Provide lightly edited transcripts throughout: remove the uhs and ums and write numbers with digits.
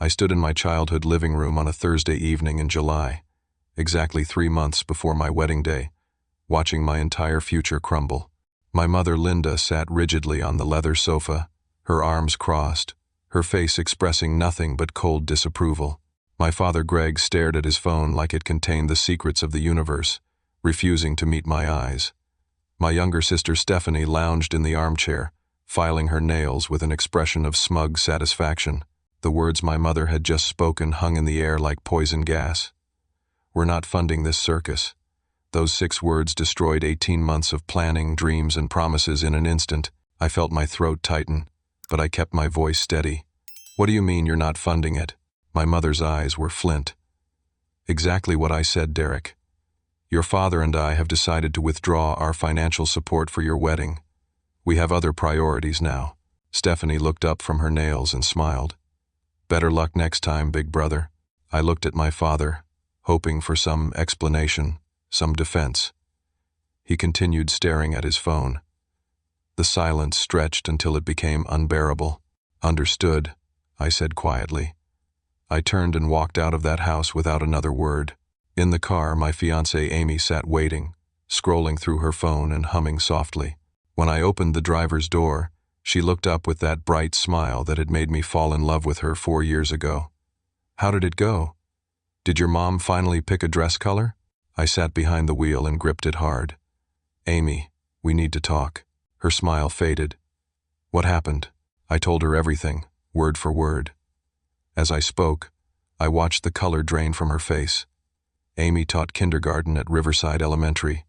I stood in my childhood living room on a Thursday evening in July, exactly 3 months before my wedding day, watching my entire future crumble. My mother Linda sat rigidly on the leather sofa, her arms crossed, her face expressing nothing but cold disapproval. My father Greg stared at his phone like it contained the secrets of the universe, refusing to meet my eyes. My younger sister Stephanie lounged in the armchair, filing her nails with an expression of smug satisfaction. The words my mother had just spoken hung in the air like poison gas. "We're not funding this circus." Those 6 words destroyed 18 months of planning, dreams, and promises in an instant. I felt my throat tighten, but I kept my voice steady. "What do you mean you're not funding it?" My mother's eyes were flint. "Exactly what I said, Derek. Your father and I have decided to withdraw our financial support for your wedding. We have other priorities now." Stephanie looked up from her nails and smiled. "Better luck next time, big brother." I looked at my father, hoping for some explanation, some defense. He continued staring at his phone. The silence stretched until it became unbearable. "Understood," I said quietly. I turned and walked out of that house without another word. In the car, my fiancée Amy sat waiting, scrolling through her phone and humming softly. When I opened the driver's door, she looked up with that bright smile that had made me fall in love with her 4 years ago. "How did it go? Did your mom finally pick a dress color?" I sat behind the wheel and gripped it hard. "Amy, we need to talk." Her smile faded. "What happened?" I told her everything, word for word. As I spoke, I watched the color drain from her face. Amy taught kindergarten at Riverside Elementary,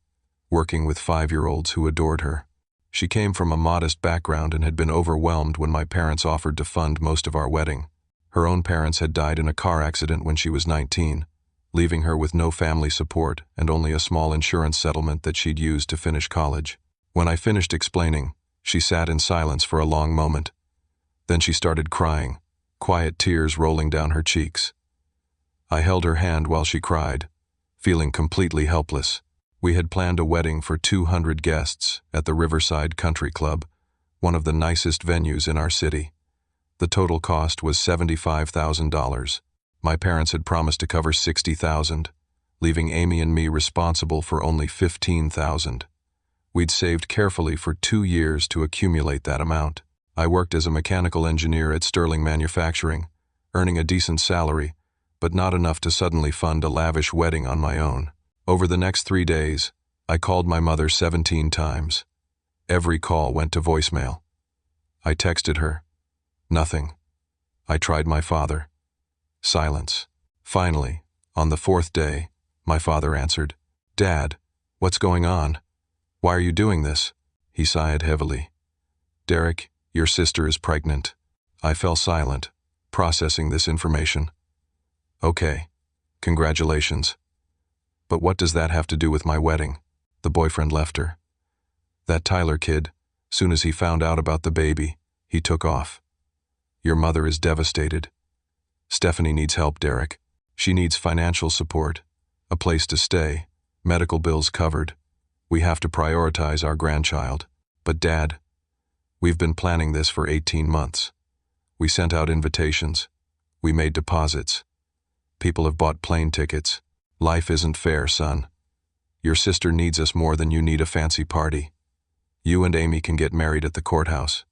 working with 5-year-olds who adored her. She came from a modest background and had been overwhelmed when my parents offered to fund most of our wedding. Her own parents had died in a car accident when she was 19, leaving her with no family support and only a small insurance settlement that she'd used to finish college. When I finished explaining, she sat in silence for a long moment. Then she started crying, quiet tears rolling down her cheeks. I held her hand while she cried, feeling completely helpless. We had planned a wedding for 200 guests at the Riverside Country Club, one of the nicest venues in our city. The total cost was $75,000. My parents had promised to cover $60,000, leaving Amy and me responsible for only $15,000. We'd saved carefully for 2 years to accumulate that amount. I worked as a mechanical engineer at Sterling Manufacturing, earning a decent salary, but not enough to suddenly fund a lavish wedding on my own. Over the next 3 days, I called my mother 17 times. Every call went to voicemail. I texted her. Nothing. I tried my father. Silence. Finally, on the 4th day, my father answered. "Dad, what's going on? Why are you doing this?" He sighed heavily. "Derek, your sister is pregnant." I fell silent, processing this information. "Okay, congratulations. But what does that have to do with my wedding?" The boyfriend left her. "That Tyler kid, soon as he found out about the baby, he took off. Your mother is devastated. Stephanie needs help, Derek. She needs financial support, a place to stay, medical bills covered. We have to prioritize our grandchild. But Dad, we've been planning this for 18 months. We sent out invitations. We made deposits. People have bought plane tickets. Life isn't fair, son. Your sister needs us more than you need a fancy party. You and Amy can get married at the courthouse.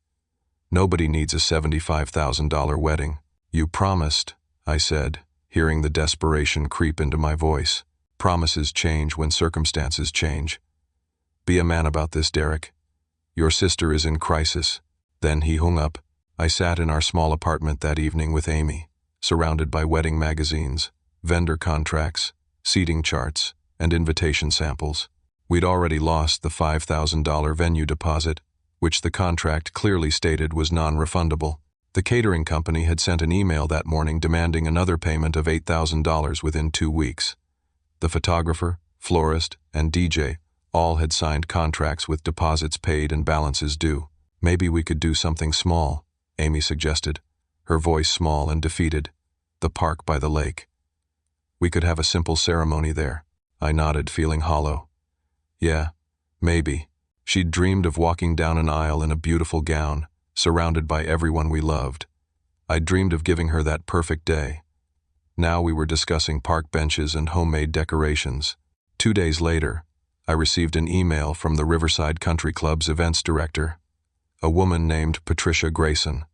Nobody needs a $75,000 wedding." "You promised," I said, hearing the desperation creep into my voice. "Promises change when circumstances change. Be a man about this, Derek. Your sister is in crisis." Then he hung up. I sat in our small apartment that evening with Amy, surrounded by wedding magazines, vendor contracts, seating charts, and invitation samples. We'd already lost the $5,000 venue deposit, which the contract clearly stated was non-refundable. The catering company had sent an email that morning demanding another payment of $8,000 within 2 weeks. The photographer, florist, and DJ all had signed contracts with deposits paid and balances due. "Maybe we could do something small," Amy suggested, her voice small and defeated. "The park by the lake. We could have a simple ceremony there." I nodded, feeling hollow. "Yeah, maybe." She'd dreamed of walking down an aisle in a beautiful gown, surrounded by everyone we loved. I'd dreamed of giving her that perfect day. Now we were discussing park benches and homemade decorations. 2 days later, I received an email from the Riverside Country Club's events director, a woman named Patricia Grayson.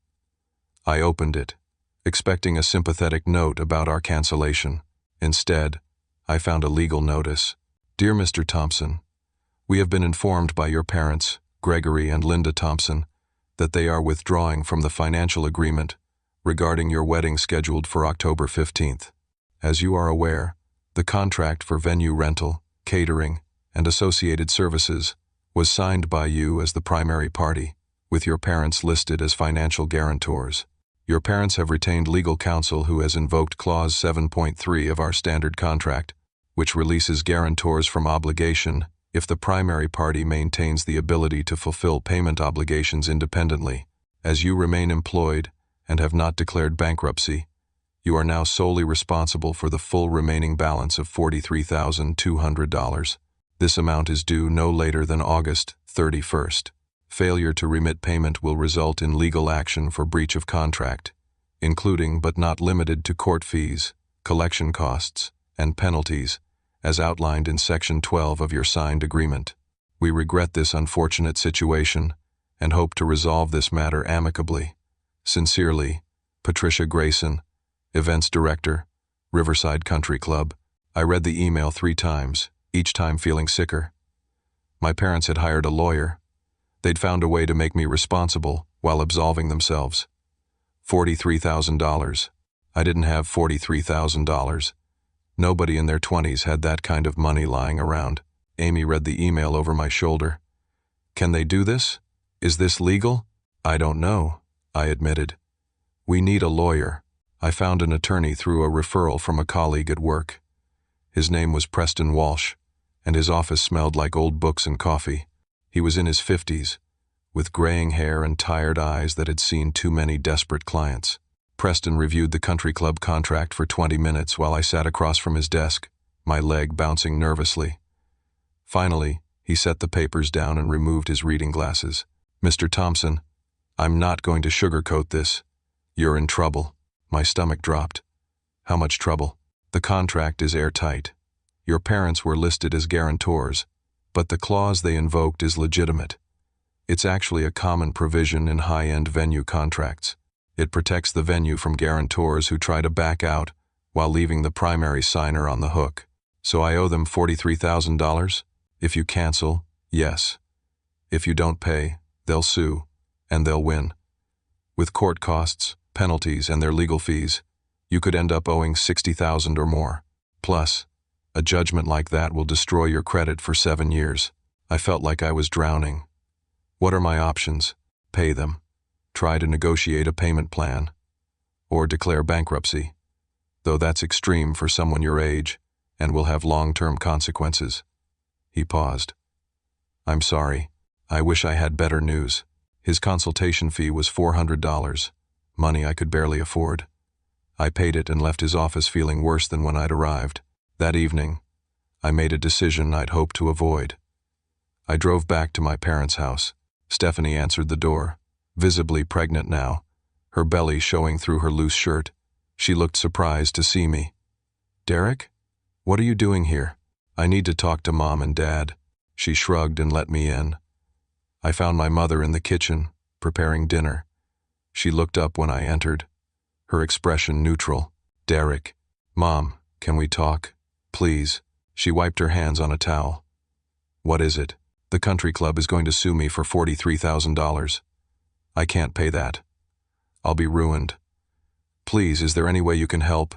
I opened it, expecting a sympathetic note about our cancellation. Instead, I found a legal notice. Dear Mr. Thompson, we have been informed by your parents, Gregory and Linda Thompson, that they are withdrawing from the financial agreement regarding your wedding scheduled for October 15th. As you are aware, the contract for venue rental, catering, and associated services was signed by you as the primary party, with your parents listed as financial guarantors. Your parents have retained legal counsel who has invoked Clause 7.3 of our standard contract, which releases guarantors from obligation if the primary party maintains the ability to fulfill payment obligations independently. As you remain employed and have not declared bankruptcy, you are now solely responsible for the full remaining balance of $43,200. This amount is due no later than August 31st. Failure to remit payment will result in legal action for breach of contract, including but not limited to court fees, collection costs, and penalties, as outlined in Section 12 of your signed agreement. We regret this unfortunate situation and hope to resolve this matter amicably. Sincerely, Patricia Grayson, Events Director, Riverside Country Club. I read the email 3 times, each time feeling sicker. My parents had hired a lawyer. They'd found a way to make me responsible while absolving themselves. $43,000. I didn't have $43,000. Nobody in their 20s had that kind of money lying around. Amy read the email over my shoulder. Can they do this? Is this legal? I don't know, I admitted. We need a lawyer. I found an attorney through a referral from a colleague at work. His name was Preston Walsh, and his office smelled like old books and coffee. He was in his 50s, with graying hair and tired eyes that had seen too many desperate clients. Preston reviewed the country club contract for 20 minutes while I sat across from his desk, my leg bouncing nervously. Finally, he set the papers down and removed his reading glasses. Mr. Thompson, I'm not going to sugarcoat this. You're in trouble. My stomach dropped. How much trouble? The contract is airtight. Your parents were listed as guarantors, but the clause they invoked is legitimate. It's actually a common provision in high-end venue contracts. It protects the venue from guarantors who try to back out while leaving the primary signer on the hook. So I owe them $43,000? If you cancel, yes. If you don't pay, they'll sue, and they'll win. With court costs, penalties, and their legal fees, you could end up owing $60,000 or more. Plus, a judgment like that will destroy your credit for 7 years. I felt like I was drowning. What are my options? Pay them. Try to negotiate a payment plan. Or declare bankruptcy. Though that's extreme for someone your age and will have long-term consequences. He paused. I'm sorry. I wish I had better news. His consultation fee was $400, money I could barely afford. I paid it and left his office feeling worse than when I'd arrived. That evening, I made a decision I'd hoped to avoid. I drove back to my parents' house. Stephanie answered the door, visibly pregnant now, her belly showing through her loose shirt. She looked surprised to see me. Derek? What are you doing here? I need to talk to Mom and Dad. She shrugged and let me in. I found my mother in the kitchen, preparing dinner. She looked up when I entered, her expression neutral. Derek. Mom, can we talk? Please. She wiped her hands on a towel. What is it? The country club is going to sue me for $43,000. I can't pay that. I'll be ruined. Please, is there any way you can help?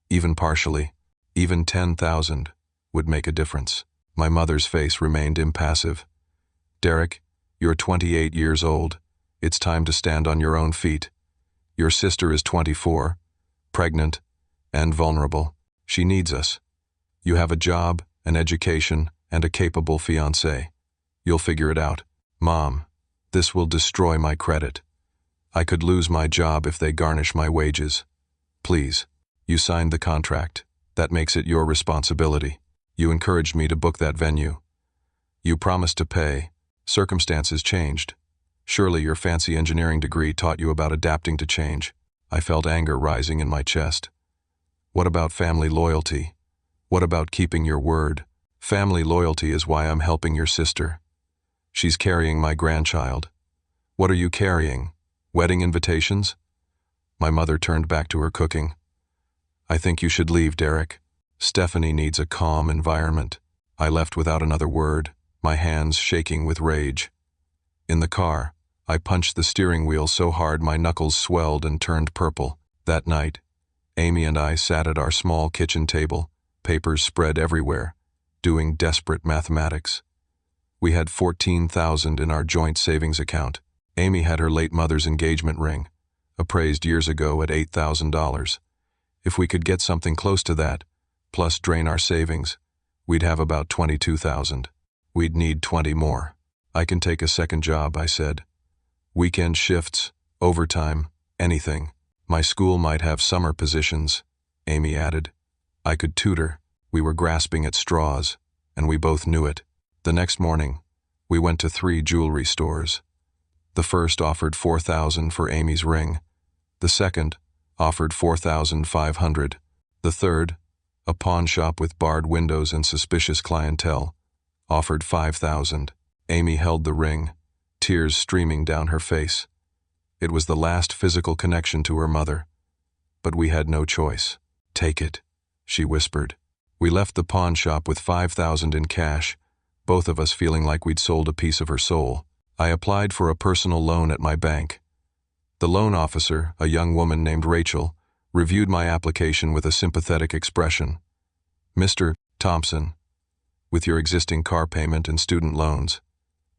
Even partially. Even $10,000 would make a difference. My mother's face remained impassive. Derek, you're 28 years old. It's time to stand on your own feet. Your sister is 24, pregnant, and vulnerable. She needs us. You have a job, an education, and a capable fiancé. You'll figure it out. Mom, this will destroy my credit. I could lose my job if they garnish my wages. Please, you signed the contract. That makes it your responsibility. You encouraged me to book that venue. You promised to pay. Circumstances changed. Surely your fancy engineering degree taught you about adapting to change. I felt anger rising in my chest. What about family loyalty? What about keeping your word? Family loyalty is why I'm helping your sister. She's carrying my grandchild. What are you carrying? Wedding invitations? My mother turned back to her cooking. I think you should leave, Derek. Stephanie needs a calm environment. I left without another word, my hands shaking with rage. In the car, I punched the steering wheel so hard my knuckles swelled and turned purple. That night, Amy and I sat at our small kitchen table, papers spread everywhere, doing desperate mathematics. We had $14,000 in our joint savings account. Amy had her late mother's engagement ring, appraised years ago at $8,000. If we could get something close to that, plus drain our savings, we'd have about $22,000. We'd need 20 more. I can take a second job, I said. Weekend shifts, overtime, anything. My school might have summer positions, Amy added. I could tutor. We were grasping at straws, and we both knew it. The next morning, we went to 3 jewelry stores. The first offered $4,000 for Amy's ring. The second offered $4,500. The third, a pawn shop with barred windows and suspicious clientele, offered $5,000. Amy held the ring, tears streaming down her face. It was the last physical connection to her mother. But we had no choice. Take it, she whispered. We left the pawn shop with $5,000 in cash, both of us feeling like we'd sold a piece of her soul. I applied for a personal loan at my bank. The loan officer, a young woman named Rachel, reviewed my application with a sympathetic expression. Mr. Thompson, with your existing car payment and student loans,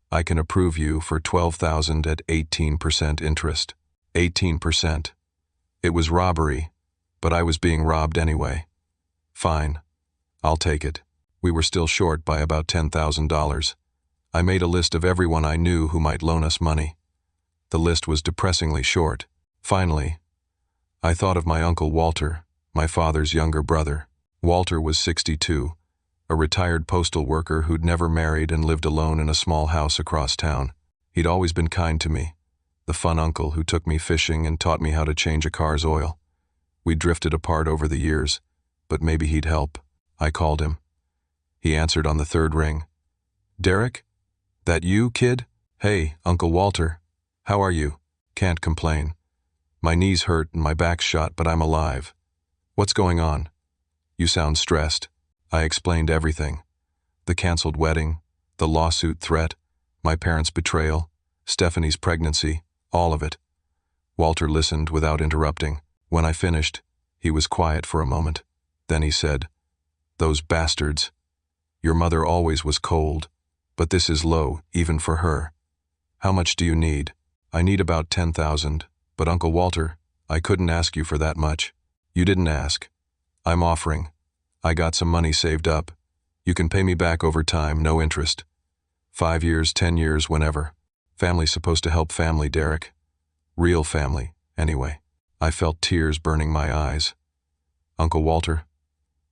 I can approve you for $12,000 at 18% interest. 18%. It was robbery, but I was being robbed anyway. Fine. I'll take it. We were still short by about $10,000. I made a list of everyone I knew who might loan us money. The list was depressingly short. Finally, I thought of my Uncle Walter, my father's younger brother. Walter was 62, a retired postal worker who'd never married and lived alone in a small house across town. He'd always been kind to me, the fun uncle who took me fishing and taught me how to change a car's oil. We drifted apart over the years, but maybe he'd help. I called him. He answered on the third ring. Derek? That you, kid? Hey, Uncle Walter. How are you? Can't complain. My knees hurt and my back's shot, but I'm alive. What's going on? You sound stressed. I explained everything. The canceled wedding, the lawsuit threat, my parents' betrayal, Stephanie's pregnancy, all of it. Walter listened without interrupting. When I finished, he was quiet for a moment. Then he said, Those bastards. Your mother always was cold, but this is low, even for her. How much do you need? I need about $10,000, but Uncle Walter, I couldn't ask you for that much. You didn't ask. I'm offering. I got some money saved up. You can pay me back over time, no interest. 5 years, 10 years, whenever. Family's supposed to help family, Derek. Real family, anyway. I felt tears burning my eyes. Uncle Walter,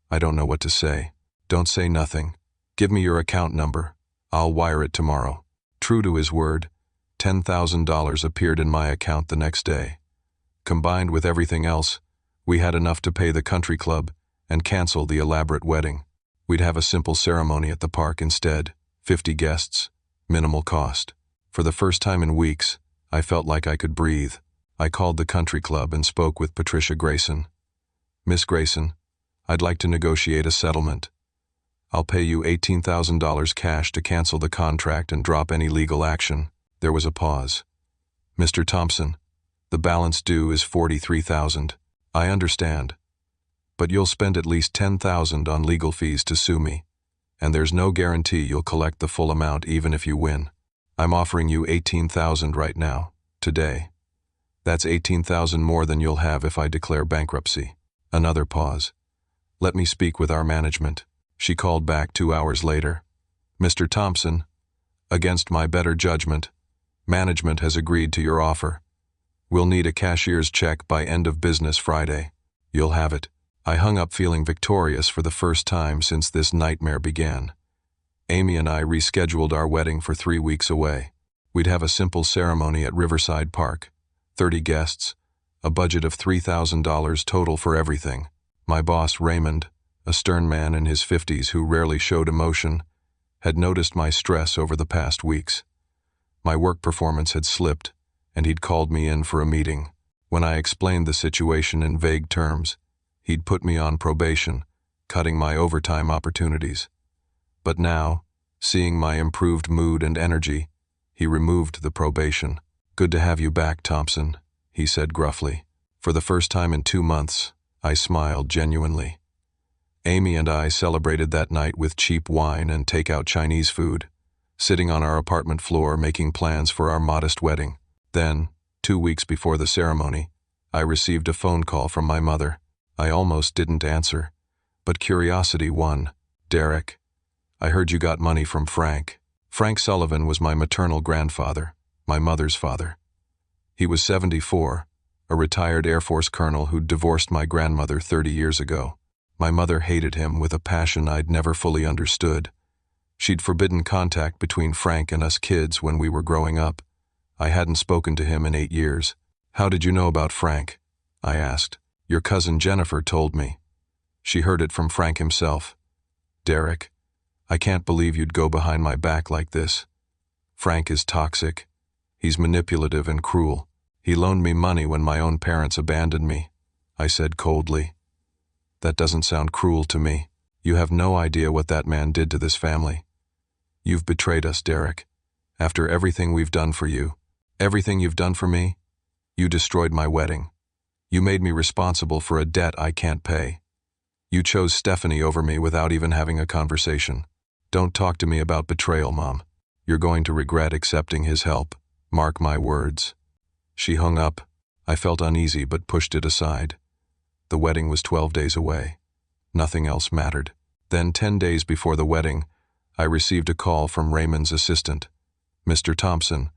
I don't know what to say. Don't say nothing. Give me your account number. I'll wire it tomorrow. True to his word, $10,000 appeared in my account the next day. Combined with everything else, we had enough to pay the country club and cancel the elaborate wedding. We'd have a simple ceremony at the park instead, 50 guests, minimal cost. For the first time in weeks, I felt like I could breathe. I called the country club and spoke with Patricia Grayson. Miss Grayson, I'd like to negotiate a settlement. I'll pay you $18,000 cash to cancel the contract and drop any legal action. There was a pause. Mr. Thompson, the balance due is $43,000. I understand. But you'll spend at least $10,000 on legal fees to sue me, and there's no guarantee you'll collect the full amount even if you win. I'm offering you $18,000 right now, today. That's $18,000 more than you'll have if I declare bankruptcy. Another pause. Let me speak with our management. She called back 2 hours later. Mr. Thompson, against my better judgment, management has agreed to your offer. We'll need a cashier's check by end of business Friday. You'll have it. I hung up feeling victorious for the first time since this nightmare began. Amy and I rescheduled our wedding for 3 weeks away. We'd have a simple ceremony at Riverside Park, 30 guests, A budget of $3,000 total for everything. My boss, Raymond, a stern man in his 50s who rarely showed emotion, had noticed my stress over the past weeks. My work performance had slipped, and he'd called me in for a meeting. When I explained the situation in vague terms, he'd put me on probation, cutting my overtime opportunities. But now, seeing my improved mood and energy, he removed the probation. "Good to have you back, Thompson," he said gruffly. For the first time in 2 months, I smiled genuinely. Amy and I celebrated that night with cheap wine and takeout Chinese food, sitting on our apartment floor making plans for our modest wedding. Then, 2 weeks before the ceremony, I received a phone call from my mother. I almost didn't answer, but curiosity won. "Derek, I heard you got money from Frank." Frank Sullivan was my maternal grandfather, my mother's father. He was 74, a retired Air Force colonel who'd divorced my grandmother 30 years ago. My mother hated him with a passion I'd never fully understood. She'd forbidden contact between Frank and us kids when we were growing up. I hadn't spoken to him in 8 years. "How did you know about Frank?" I asked. "Your cousin Jennifer told me." She heard it from Frank himself. "Derek, I can't believe you'd go behind my back like this. Frank is toxic. He's manipulative and cruel. He loaned me money when my own parents abandoned me," I said coldly. "That doesn't sound cruel to me. You have no idea what that man did to this family. You've betrayed us, Derek. After everything we've done for you, everything you've done for me, you destroyed my wedding. You made me responsible for a debt I can't pay. You chose Stephanie over me without even having a conversation. Don't talk to me about betrayal, Mom. You're going to regret accepting his help. Mark my words." She hung up. I felt uneasy but pushed it aside. The wedding was 12 days away. Nothing else mattered. Then 10 days before the wedding, I received a call from Raymond's assistant. "Mr. Thompson,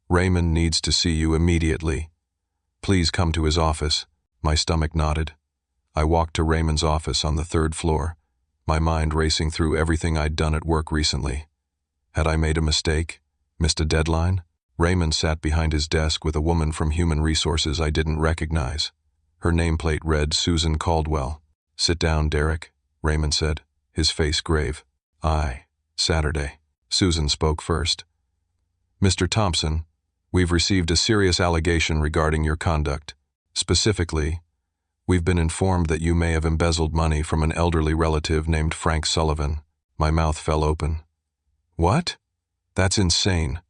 Raymond needs to see you immediately. Please come to his office." My stomach knotted. I walked to Raymond's office on the 3rd floor, my mind racing through everything I'd done at work recently. Had I made a mistake? Missed a deadline? Raymond sat behind his desk with a woman from Human Resources I didn't recognize. Her nameplate read Susan Caldwell. "Sit down, Derek," Raymond said, his face grave. Saturday. Susan spoke first. "Mr. Thompson, we've received a serious allegation regarding your conduct. Specifically, we've been informed that you may have embezzled money from an elderly relative named Frank Sullivan." My mouth fell open. "What? That's insane.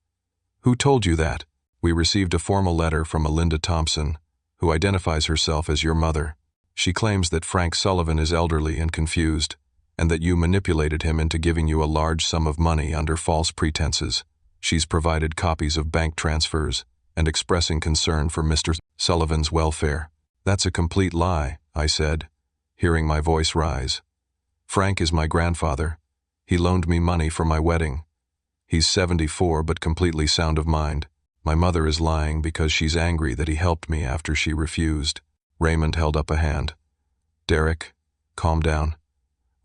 Who told you that?" "We received a formal letter from Melinda Thompson, who identifies herself as your mother. She claims that Frank Sullivan is elderly and confused, and that you manipulated him into giving you a large sum of money under false pretenses. She's provided copies of bank transfers and expressing concern for Mr. Sullivan's welfare." "That's a complete lie," I said, hearing my voice rise. "Frank is my grandfather. He loaned me money for my wedding. He's 74 but completely sound of mind. My mother is lying because she's angry that he helped me after she refused." Raymond held up a hand. "Derek, calm down.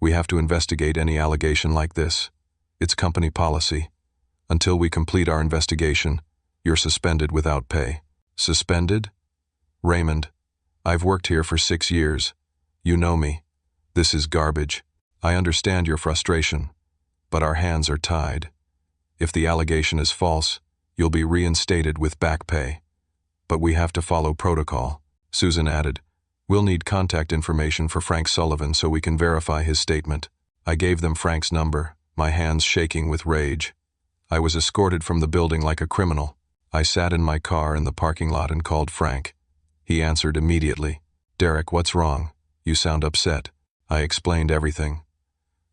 We have to investigate any allegation like this. It's company policy. Until we complete our investigation, you're suspended without pay." "Suspended?" "Raymond, I've worked here for 6 years. You know me. This is garbage. I understand your frustration, but our hands are tied. If the allegation is false, you'll be reinstated with back pay. But we have to follow protocol." Susan added, "We'll need contact information for Frank Sullivan so we can verify his statement." I gave them Frank's number, my hands shaking with rage. I was escorted from the building like a criminal. I sat in my car in the parking lot and called Frank. He answered immediately. "Derek, what's wrong? You sound upset." I explained everything.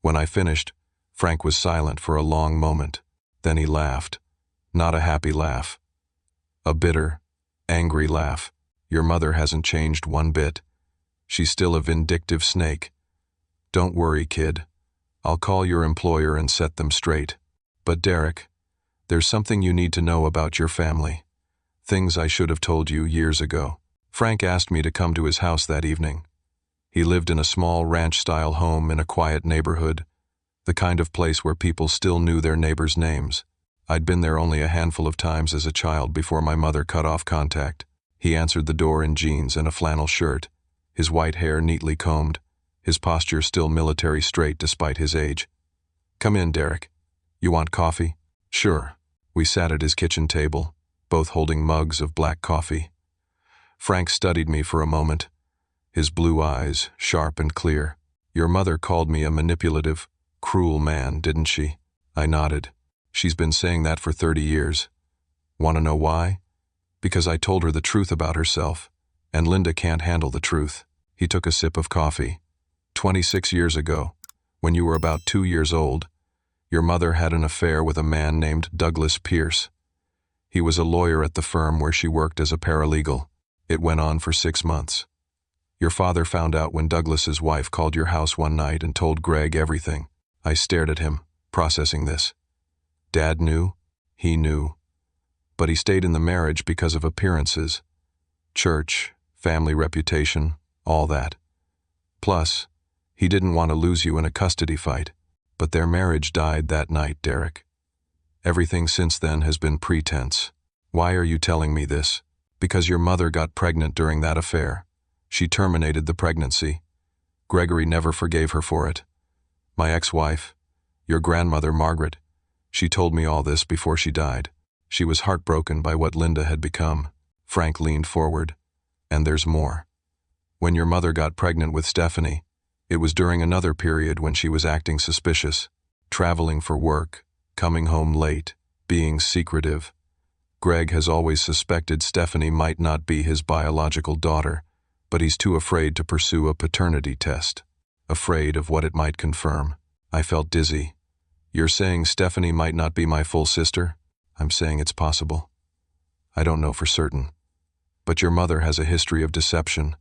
When I finished, Frank was silent for a long moment. Then he laughed. Not a happy laugh. A bitter, angry laugh. "Your mother hasn't changed one bit. She's still a vindictive snake. Don't worry, kid. I'll call your employer and set them straight. But Derek, there's something you need to know about your family. Things I should have told you years ago." Frank asked me to come to his house that evening. He lived in a small ranch-style home in a quiet neighborhood, the kind of place where people still knew their neighbors' names. I'd been there only a handful of times as a child before my mother cut off contact. He answered the door in jeans and a flannel shirt, his white hair neatly combed, his posture still military straight despite his age. "Come in, Derek. You want coffee?" "Sure." We sat at his kitchen table, both holding mugs of black coffee. Frank studied me for a moment, his blue eyes sharp and clear. "Your mother called me a manipulative, cruel man, didn't she?" I nodded. "She's been saying that for 30 years. Want to know why? Because I told her the truth about herself, and Linda can't handle the truth." He took a sip of coffee. 26 years ago, when you were about 2 years old, your mother had an affair with a man named Douglas Pierce. He was a lawyer at the firm where she worked as a paralegal. It went on for 6 months. Your father found out when Douglas's wife called your house one night and told Greg everything. I stared at him, processing this. Dad knew. He knew. But he stayed in the marriage because of appearances. Church, family reputation, all that. Plus, he didn't want to lose you in a custody fight. But their marriage died that night, Derek. Everything since then has been pretense. Why are you telling me this? Because your mother got pregnant during that affair. She terminated the pregnancy. Gregory never forgave her for it. My ex-wife, your grandmother Margaret, she told me all this before she died. She was heartbroken by what Linda had become. Frank leaned forward. And there's more. When your mother got pregnant with Stephanie, it was during another period when she was acting suspicious, traveling for work, coming home late, being secretive. Greg has always suspected Stephanie might not be his biological daughter, but he's too afraid to pursue a paternity test. Afraid of what it might confirm. I felt dizzy. You're saying Stephanie might not be my full sister? I'm saying it's possible. I don't know for certain. But your mother has a history of deception.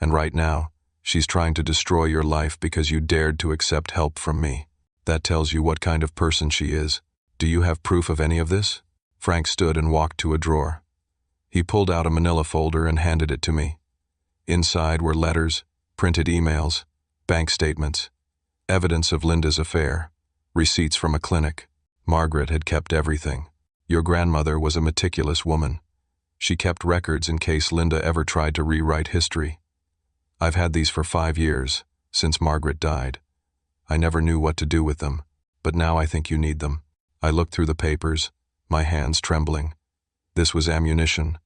And right now, she's trying to destroy your life because you dared to accept help from me. That tells you what kind of person she is. Do you have proof of any of this? Frank stood and walked to a drawer. He pulled out a manila folder and handed it to me. Inside were letters, printed emails, bank statements, evidence of Linda's affair, receipts from a clinic. Margaret had kept everything. Your grandmother was a meticulous woman. She kept records in case Linda ever tried to rewrite history. I've had these for 5 years, since Margaret died. I never knew what to do with them, but now I think you need them. I looked through the papers, my hands trembling. This was ammunition,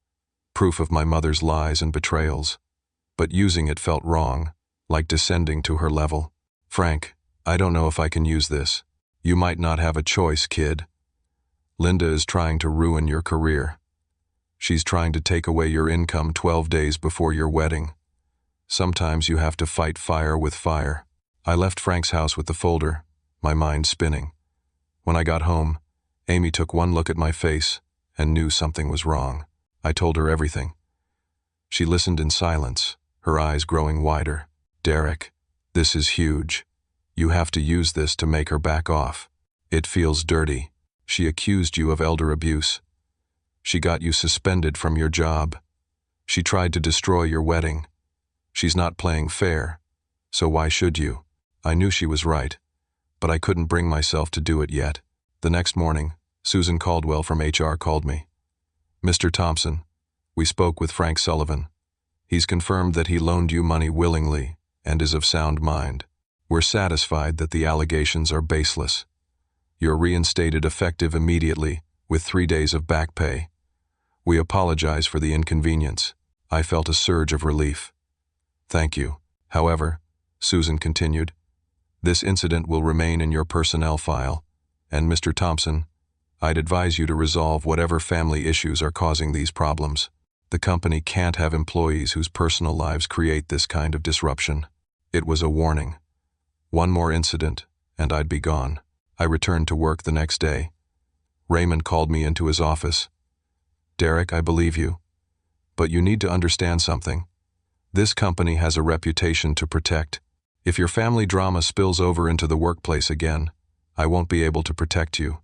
proof of my mother's lies and betrayals. But using it felt wrong, like descending to her level. Frank, I don't know if I can use this. You might not have a choice, kid. Linda is trying to ruin your career. She's trying to take away your income 12 days before your wedding. Sometimes you have to fight fire with fire. I left Frank's house with the folder, my mind spinning. When I got home, Amy took one look at my face and knew something was wrong. I told her everything. She listened in silence, her eyes growing wider. Derek, this is huge. You have to use this to make her back off. It feels dirty. She accused you of elder abuse. She got you suspended from your job. She tried to destroy your wedding. She's not playing fair, so why should you? I knew she was right, but I couldn't bring myself to do it yet. The next morning, Susan Caldwell from HR called me. Mr. Thompson, we spoke with Frank Sullivan. He's confirmed that he loaned you money willingly and is of sound mind. We're satisfied that the allegations are baseless. You're reinstated effective immediately with 3 days of back pay. We apologize for the inconvenience. I felt a surge of relief. Thank you. However, Susan continued, this incident will remain in your personnel file, and Mr. Thompson, I'd advise you to resolve whatever family issues are causing these problems. The company can't have employees whose personal lives create this kind of disruption. It was a warning. One more incident, and I'd be gone. I returned to work the next day. Raymond called me into his office. Derek, I believe you. But you need to understand something. This company has a reputation to protect. If your family drama spills over into the workplace again, I won't be able to protect you.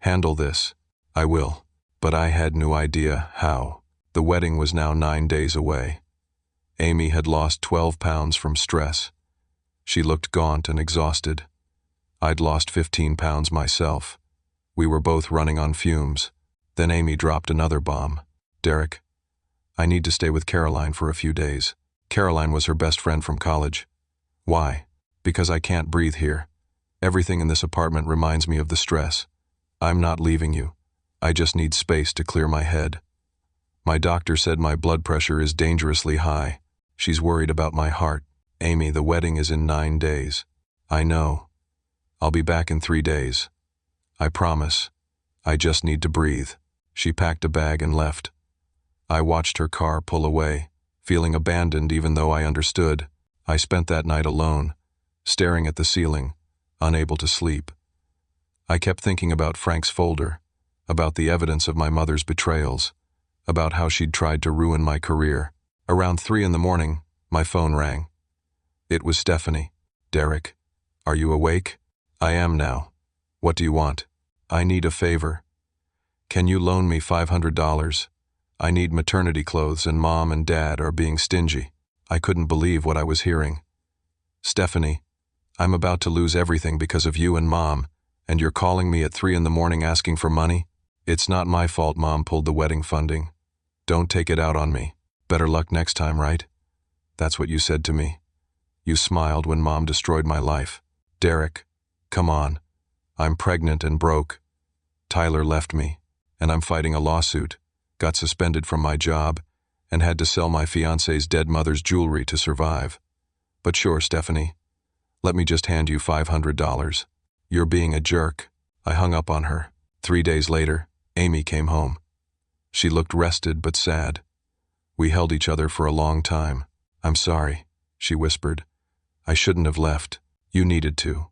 Handle this. I will. But I had no idea how. The wedding was now 9 days away. Amy had lost 12 pounds from stress. She looked gaunt and exhausted. I'd lost 15 pounds myself. We were both running on fumes. Then Amy dropped another bomb. Derek, I need to stay with Caroline for a few days. Caroline was her best friend from college. Why? Because I can't breathe here. Everything in this apartment reminds me of the stress. I'm not leaving you. I just need space to clear my head. My doctor said my blood pressure is dangerously high. She's worried about my heart. Amy, the wedding is in 9 days. I know. I'll be back in 3 days. I promise. I just need to breathe. She packed a bag and left. I watched her car pull away, feeling abandoned even though I understood. I spent that night alone, staring at the ceiling, unable to sleep. I kept thinking about Frank's folder, about the evidence of my mother's betrayals, about how she'd tried to ruin my career. Around 3 in the morning, my phone rang. It was Stephanie. Derek, are you awake? I am now. What do you want? I need a favor. Can you loan me $500? I need maternity clothes and Mom and Dad are being stingy. I couldn't believe what I was hearing. Stephanie, I'm about to lose everything because of you and Mom, and you're calling me at 3 in the morning asking for money? It's not my fault Mom pulled the wedding funding. Don't take it out on me. Better luck next time, right? That's what you said to me. You smiled when Mom destroyed my life. Derek, come on. I'm pregnant and broke. Tyler left me, and I'm fighting a lawsuit, got suspended from my job, and had to sell my fiancé's dead mother's jewelry to survive. But sure, Stephanie, let me just hand you $500. You're being a jerk. I hung up on her. 3 days later, Amy came home. She looked rested but sad. We held each other for a long time. I'm sorry, she whispered. I shouldn't have left. You needed to.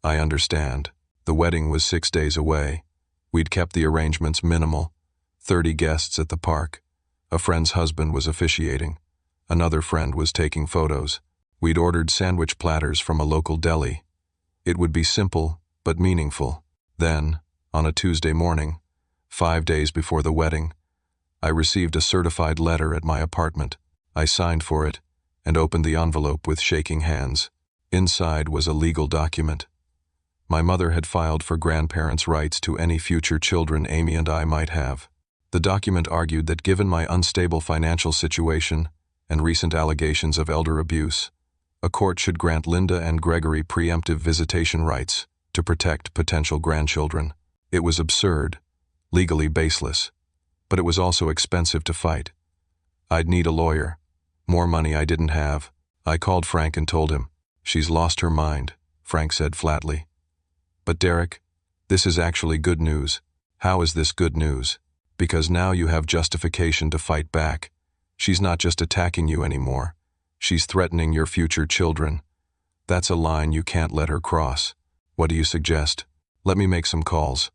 I understand. The wedding was 6 days away. We'd kept the arrangements minimal. 30 guests at the park. A friend's husband was officiating. Another friend was taking photos. We'd ordered sandwich platters from a local deli. It would be simple, but meaningful. Then, on a Tuesday morning, 5 days before the wedding, I received a certified letter at my apartment. I signed for it and opened the envelope with shaking hands. Inside was a legal document. My mother had filed for grandparents' rights to any future children Amy and I might have. The document argued that given my unstable financial situation and recent allegations of elder abuse, a court should grant Linda and Gregory preemptive visitation rights to protect potential grandchildren. It was absurd, legally baseless, but it was also expensive to fight. I'd need a lawyer. More money I didn't have. I called Frank and told him. She's lost her mind, Frank said flatly. But Derek, this is actually good news. How is this good news? Because now you have justification to fight back. She's not just attacking you anymore. She's threatening your future children. That's a line you can't let her cross. What do you suggest? Let me make some calls.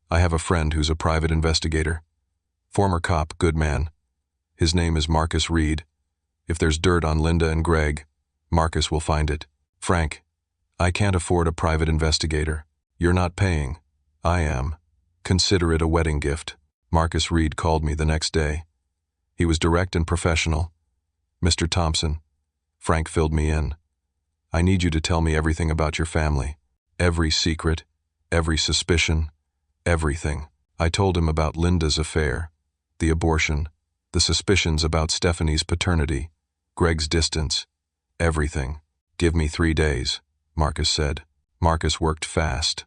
I have a friend who's a private investigator. Former cop, good man. His name is Marcus Reed. If there's dirt on Linda and Greg, Marcus will find it. Frank, I can't afford a private investigator. You're not paying. I am. Consider it a wedding gift. Marcus Reed called me the next day. He was direct and professional. Mr. Thompson, Frank filled me in. I need you to tell me everything about your family. Every secret, every suspicion, everything. I told him about Linda's affair, the abortion, the suspicions about Stephanie's paternity, Greg's distance, everything. Give me 3 days, Marcus said. Marcus worked fast.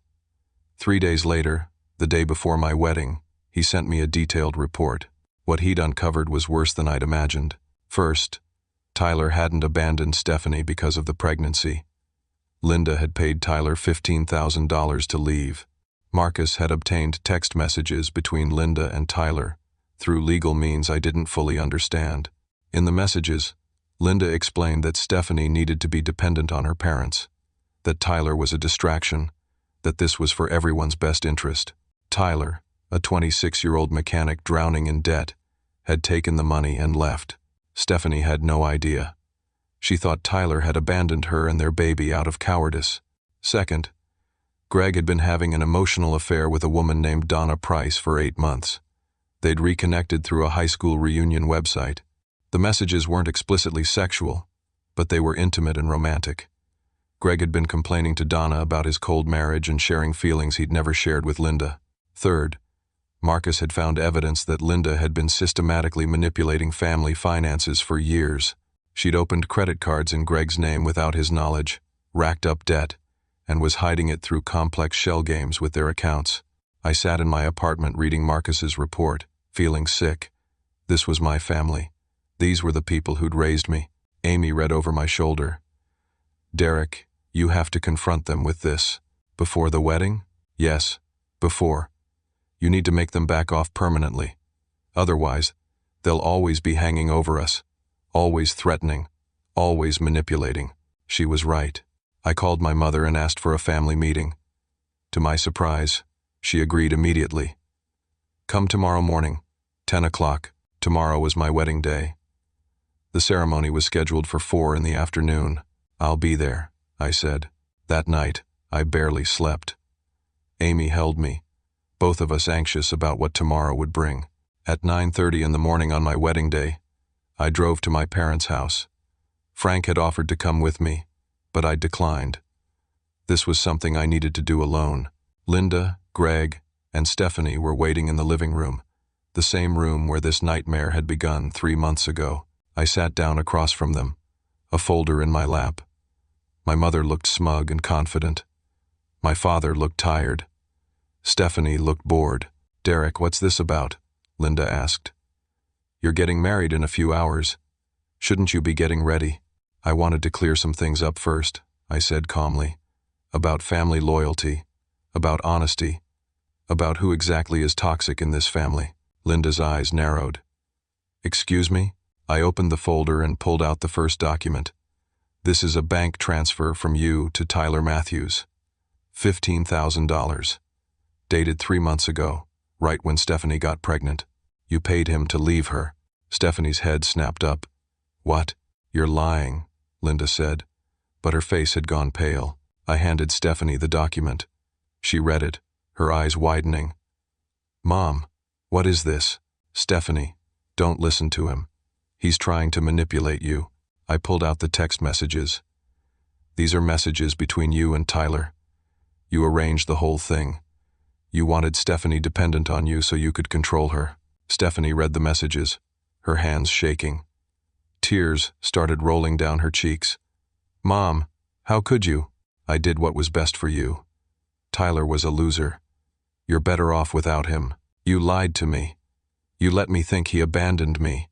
3 days later, the day before my wedding, he sent me a detailed report. What he'd uncovered was worse than I'd imagined. First, Tyler hadn't abandoned Stephanie because of the pregnancy. Linda had paid Tyler $15,000 to leave. Marcus had obtained text messages between Linda and Tyler through legal means I didn't fully understand. In the messages, Linda explained that Stephanie needed to be dependent on her parents, that Tyler was a distraction, that this was for everyone's best interest. Tyler, a 26-year-old mechanic drowning in debt, had taken the money and left. Stephanie had no idea. She thought Tyler had abandoned her and their baby out of cowardice. Second, Greg had been having an emotional affair with a woman named Donna Price for 8 months. They'd reconnected through a high school reunion website. The messages weren't explicitly sexual, but they were intimate and romantic. Greg had been complaining to Donna about his cold marriage and sharing feelings he'd never shared with Linda. Third, Marcus had found evidence that Linda had been systematically manipulating family finances for years. She'd opened credit cards in Greg's name without his knowledge, racked up debt, and was hiding it through complex shell games with their accounts. I sat in my apartment reading Marcus's report, feeling sick. This was my family. These were the people who'd raised me. Amy read over my shoulder. "Derek, you have to confront them with this." "Before the wedding?" "Yes, before. You need to make them back off permanently. Otherwise, they'll always be hanging over us, always threatening, always manipulating." She was right. I called my mother and asked for a family meeting. To my surprise, she agreed immediately. "Come tomorrow morning, 10 o'clock. Tomorrow was my wedding day." The ceremony was scheduled for 4 in the afternoon. "I'll be there," I said. That night, I barely slept. Amy held me, both of us anxious about what tomorrow would bring. At 9:30 in the morning on my wedding day, I drove to my parents' house. Frank had offered to come with me, but I declined. This was something I needed to do alone. Linda, Greg, and Stephanie were waiting in the living room, the same room where this nightmare had begun 3 months ago. I sat down across from them, a folder in my lap. My mother looked smug and confident. My father looked tired. Stephanie looked bored. "Derek, what's this about?" Linda asked. "You're getting married in a few hours. Shouldn't you be getting ready?" "I wanted to clear some things up first," I said calmly. "About family loyalty, about honesty, about who exactly is toxic in this family." Linda's eyes narrowed. "Excuse me?" I opened the folder and pulled out the first document. "This is a bank transfer from you to Tyler Matthews. $15,000. Dated 3 months ago, right when Stephanie got pregnant. You paid him to leave her." Stephanie's head snapped up. "What? You're lying," Linda said, but her face had gone pale. I handed Stephanie the document. She read it, her eyes widening. "Mom, what is this?" "Stephanie, don't listen to him. He's trying to manipulate you." I pulled out the text messages. "These are messages between you and Tyler. You arranged the whole thing. You wanted Stephanie dependent on you so you could control her." Stephanie read the messages, her hands shaking. Tears started rolling down her cheeks. "Mom, how could you?" "I did what was best for you. Tyler was a loser. You're better off without him. You lied to me. You let me think he abandoned me.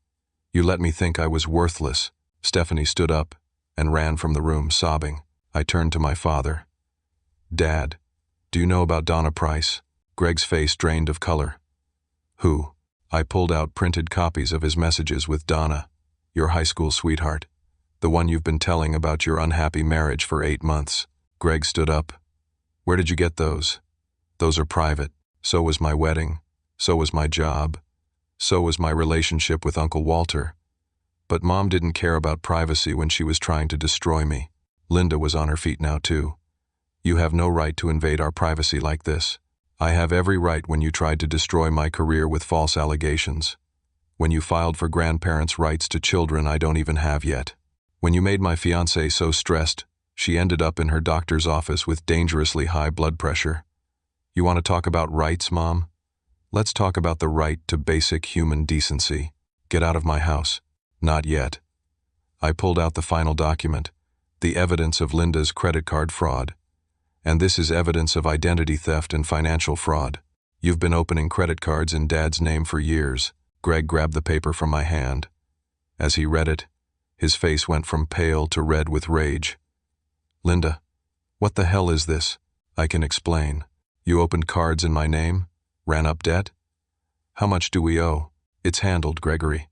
You let me think I was worthless." Stephanie stood up and ran from the room, sobbing. I turned to my father. "Dad, do you know about Donna Price?" Greg's face drained of color. "Who?" I pulled out printed copies of his messages with Donna. "Your high school sweetheart. The one you've been telling about your unhappy marriage for 8 months. Greg stood up. "Where did you get those?" "Those are private. So was my wedding. So was my job. So was my relationship with Uncle Walter. But Mom didn't care about privacy when she was trying to destroy me." Linda was on her feet now too. "You have no right to invade our privacy like this. I have every right when you tried to destroy my career with false allegations. When you filed for grandparents' rights to children I don't even have yet. When you made my fiancée so stressed, she ended up in her doctor's office with dangerously high blood pressure. You want to talk about rights, Mom? Let's talk about the right to basic human decency. Get out of my house." "Not yet." I pulled out the final document, the evidence of Linda's credit card fraud. "And this is evidence of identity theft and financial fraud. You've been opening credit cards in Dad's name for years." Greg grabbed the paper from my hand. As he read it, his face went from pale to red with rage. "Linda, what the hell is this?" "I can explain. You opened cards in my name? Ran up debt? How much do we owe?" "It's handled, Gregory.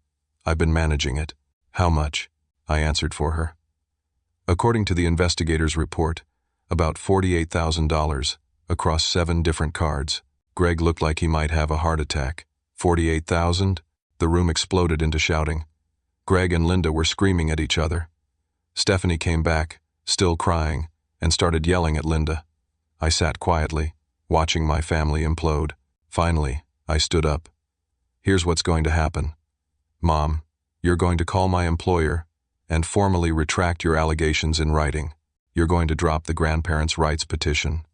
I've been managing it." "How much?" I answered for her. According to the investigator's report, about $48,000 across 7 different cards. Greg looked like he might have a heart attack. 48,000? The room exploded into shouting. Greg and Linda were screaming at each other. Stephanie came back, still crying, and started yelling at Linda. I sat quietly, watching my family implode. Finally, I stood up. "Here's what's going to happen. Mom, you're going to call my employer and formally retract your allegations in writing. You're going to drop the grandparents' rights petition.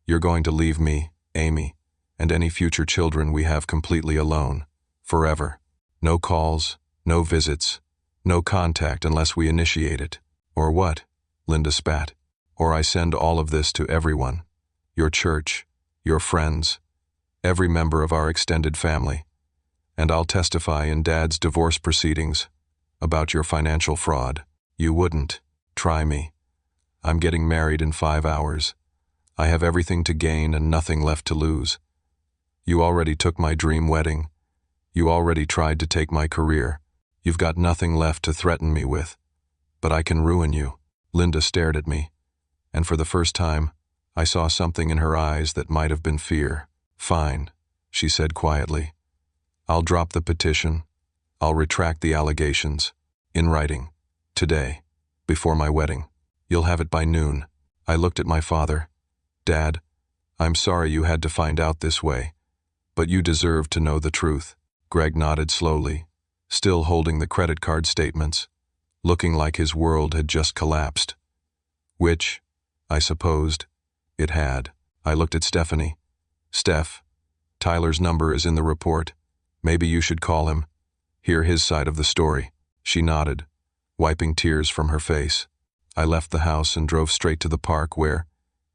You're going to leave me, Amy, and any future children we have completely alone, forever. No calls, no visits, no contact unless we initiate it. Or what? Linda spat. Or I send all of this to everyone. Your church, your friends, every member of our extended family. And I'll testify in Dad's divorce proceedings about your financial fraud. You wouldn't. Try me. I'm getting married in 5 hours. I have everything to gain and nothing left to lose. You already took my dream wedding. You already tried to take my career. You've got nothing left to threaten me with. But I can ruin you. Linda stared at me, and for the first time, I saw something in her eyes that might have been fear. Fine, she said quietly. I'll drop the petition. I'll retract the allegations. In writing. Today. Before my wedding. You'll have it by noon. I looked at my father. Dad, I'm sorry you had to find out this way, but you deserve to know the truth. Greg nodded slowly, still holding the credit card statements, looking like his world had just collapsed. Which, I supposed, it had. I looked at Stephanie. Steph, Tyler's number is in the report. Maybe you should call him. Hear his side of the story. She nodded, wiping tears from her face. I left the house and drove straight to the park where,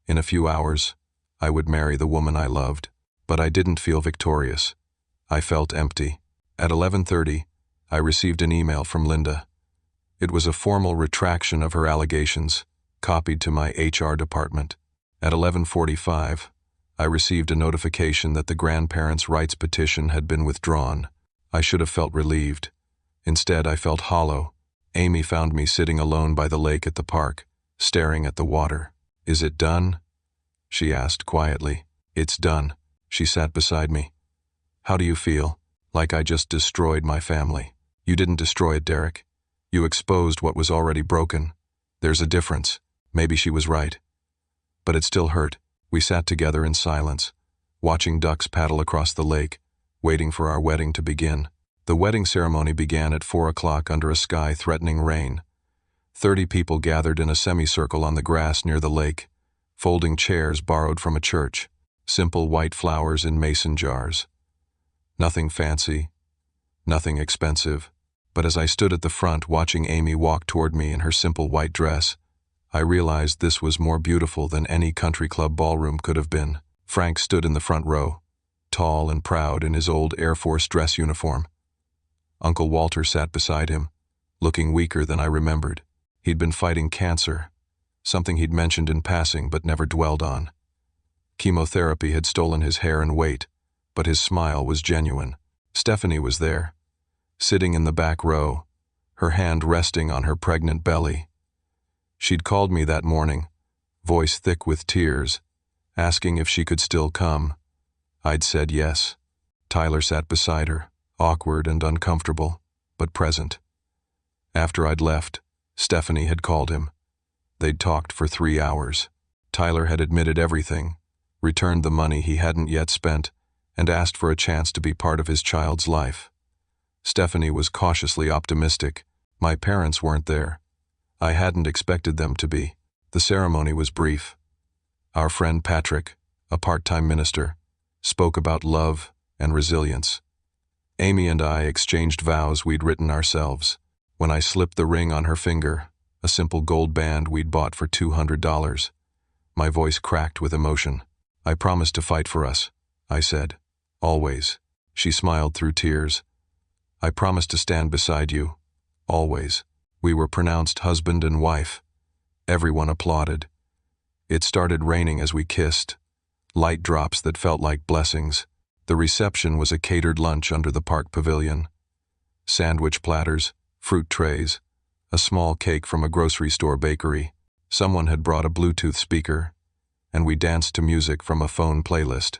in a few hours, I would marry the woman I loved. But I didn't feel victorious. I felt empty. At 11:30, I received an email from Linda. It was a formal retraction of her allegations, copied to my HR department. At 11:45, I received a notification that the grandparents' rights petition had been withdrawn. I should have felt relieved. Instead, I felt hollow. Amy found me sitting alone by the lake at the park, staring at the water. Is it done? She asked quietly. It's done. She sat beside me. How do you feel? Like I just destroyed my family. You didn't destroy it, Derek. You exposed what was already broken. There's a difference. Maybe she was right. But it still hurt. We sat together in silence, watching ducks paddle across the lake, waiting for our wedding to begin. The wedding ceremony began at 4 o'clock under a sky threatening rain. 30 people gathered in a semicircle on the grass near the lake, folding chairs borrowed from a church, simple white flowers in mason jars. Nothing fancy, nothing expensive, but as I stood at the front watching Amy walk toward me in her simple white dress, I realized this was more beautiful than any country club ballroom could have been. Frank stood in the front row, tall and proud in his old Air Force dress uniform. Uncle Walter sat beside him, looking weaker than I remembered. He'd been fighting cancer, something he'd mentioned in passing but never dwelled on. Chemotherapy had stolen his hair and weight, but his smile was genuine. Stephanie was there, sitting in the back row, her hand resting on her pregnant belly. She'd called me that morning, voice thick with tears, asking if she could still come. I'd said yes. Tyler sat beside her, awkward and uncomfortable, but present. After I'd left, Stephanie had called him. They'd talked for 3 hours. Tyler had admitted everything, returned the money he hadn't yet spent, and asked for a chance to be part of his child's life. Stephanie was cautiously optimistic. My parents weren't there. I hadn't expected them to be. The ceremony was brief. Our friend Patrick, a part-time minister, spoke about love and resilience. Amy and I exchanged vows we'd written ourselves. When I slipped the ring on her finger, a simple gold band we'd bought for $200, my voice cracked with emotion. I promised to fight for us, I said. Always. She smiled through tears. I promised to stand beside you. Always. We were pronounced husband and wife. Everyone applauded. It started raining as we kissed, light drops that felt like blessings. The reception was a catered lunch under the park pavilion. Sandwich platters, fruit trays, a small cake from a grocery store bakery. Someone had brought a Bluetooth speaker, and we danced to music from a phone playlist.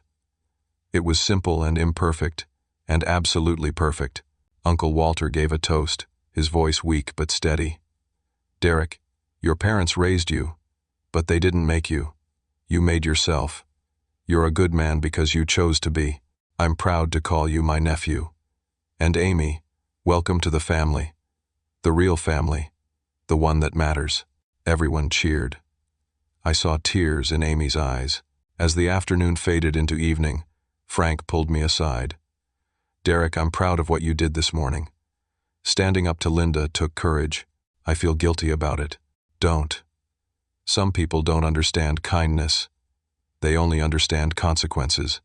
It was simple and imperfect, and absolutely perfect. Uncle Walter gave a toast, his voice weak but steady. Derek, your parents raised you, but they didn't make you. You made yourself. You're a good man because you chose to be. I'm proud to call you my nephew. And Amy, welcome to the family. The real family. The one that matters. Everyone cheered. I saw tears in Amy's eyes. As the afternoon faded into evening, Frank pulled me aside. "Derek, I'm proud of what you did this morning. Standing up to Linda took courage. I feel guilty about it." "Don't. Some people don't understand kindness. They only understand consequences."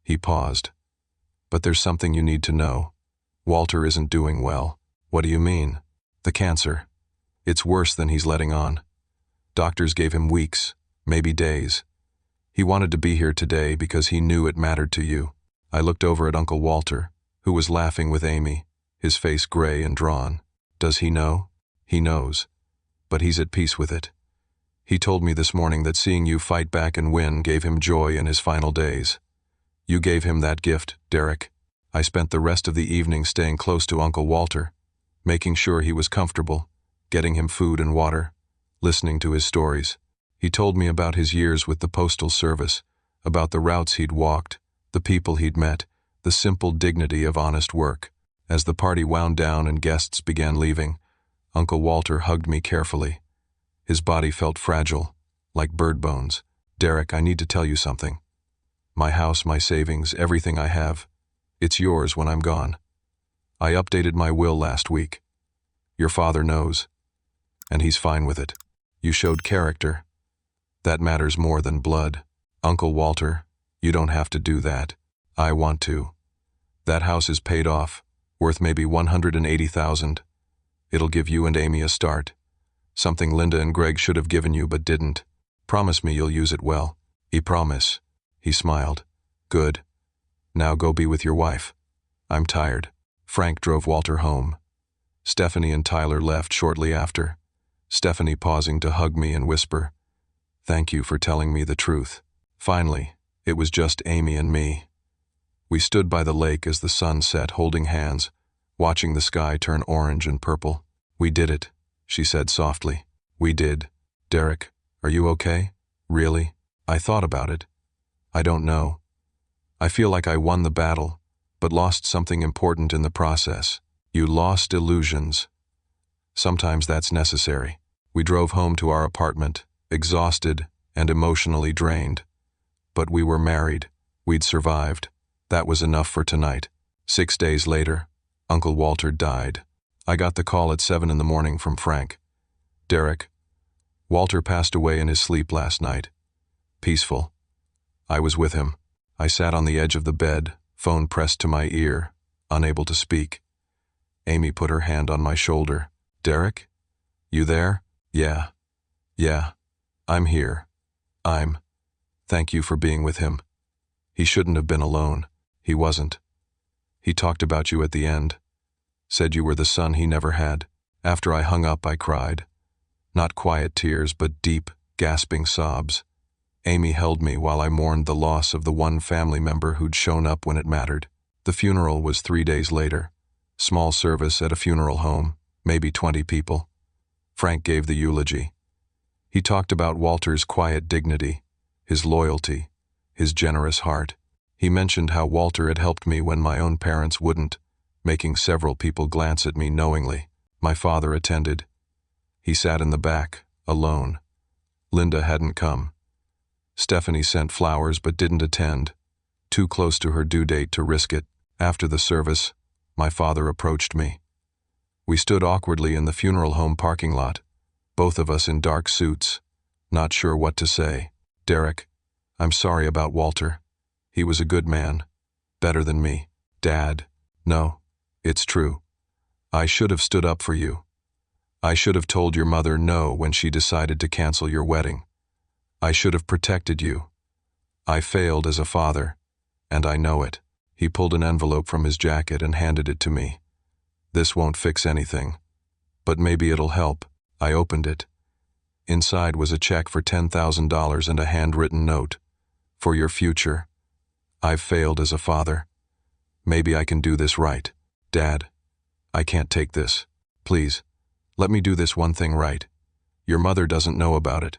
He paused. "But there's something you need to know. Walter isn't doing well." "What do you mean?" "The cancer. It's worse than he's letting on. Doctors gave him weeks, maybe days. He wanted to be here today because he knew it mattered to you." I looked over at Uncle Walter, who was laughing with Amy, his face gray and drawn. "Does he know?" "He knows. But he's at peace with it. He told me this morning that seeing you fight back and win gave him joy in his final days. You gave him that gift, Derek." I spent the rest of the evening staying close to Uncle Walter, making sure he was comfortable, getting him food and water, listening to his stories. He told me about his years with the Postal Service, about the routes he'd walked, the people he'd met, the simple dignity of honest work. As the party wound down and guests began leaving, Uncle Walter hugged me carefully. His body felt fragile, like bird bones. "Derek, I need to tell you something. My house, my savings, everything I have, it's yours when I'm gone. I updated my will last week. Your father knows, and he's fine with it. You showed character. That matters more than blood. Uncle Walter, you don't have to do that. I want to. That house is paid off, worth maybe $180,000. It'll give you and Amy a start. Something Linda and Greg should have given you but didn't. Promise me you'll use it well." "I promise." He smiled. "Good. Now go be with your wife. I'm tired." Frank drove Walter home. Stephanie and Tyler left shortly after, Stephanie pausing to hug me and whisper, "Thank you for telling me the truth." Finally, it was just Amy and me. We stood by the lake as the sun set, holding hands, watching the sky turn orange and purple. "We did it," she said softly. "We did. Derek, are you okay? Really?" I thought about it. I don't know. I feel like I won the battle, but lost something important in the process. You lost illusions. Sometimes that's necessary. We drove home to our apartment, exhausted and emotionally drained. But we were married. We'd survived. That was enough for tonight. 6 days later, Uncle Walter died. I got the call at 7 in the morning from Frank. "Derek, Walter passed away in his sleep last night. Peaceful." I was with him. I sat on the edge of the bed, phone pressed to my ear, unable to speak. Amy put her hand on my shoulder. "Derek? You there?" Yeah, I'm here. Thank you for being with him. He shouldn't have been alone. He wasn't. He talked about you at the end. Said you were the son he never had." After I hung up, I cried. Not quiet tears, but deep, gasping sobs. Amy held me while I mourned the loss of the one family member who'd shown up when it mattered. The funeral was 3 days later. Small service at a funeral home, maybe 20 people. Frank gave the eulogy. He talked about Walter's quiet dignity, his loyalty, his generous heart. He mentioned how Walter had helped me when my own parents wouldn't, making several people glance at me knowingly. My father attended. He sat in the back, alone. Linda hadn't come. Stephanie sent flowers but didn't attend, too close to her due date to risk it. After the service, my father approached me. We stood awkwardly in the funeral home parking lot, both of us in dark suits, not sure what to say. "Derek, I'm sorry about Walter. He was a good man, better than me." "Dad, no, it's true. I should have stood up for you. I should have told your mother no when she decided to cancel your wedding. I should have protected you. I failed as a father, and I know it." He pulled an envelope from his jacket and handed it to me. "This won't fix anything, but maybe it'll help." I opened it. Inside was a check for $10,000 and a handwritten note. "For your future. I've failed as a father. Maybe I can do this right. Dad, I can't take this. Please, let me do this one thing right. Your mother doesn't know about it.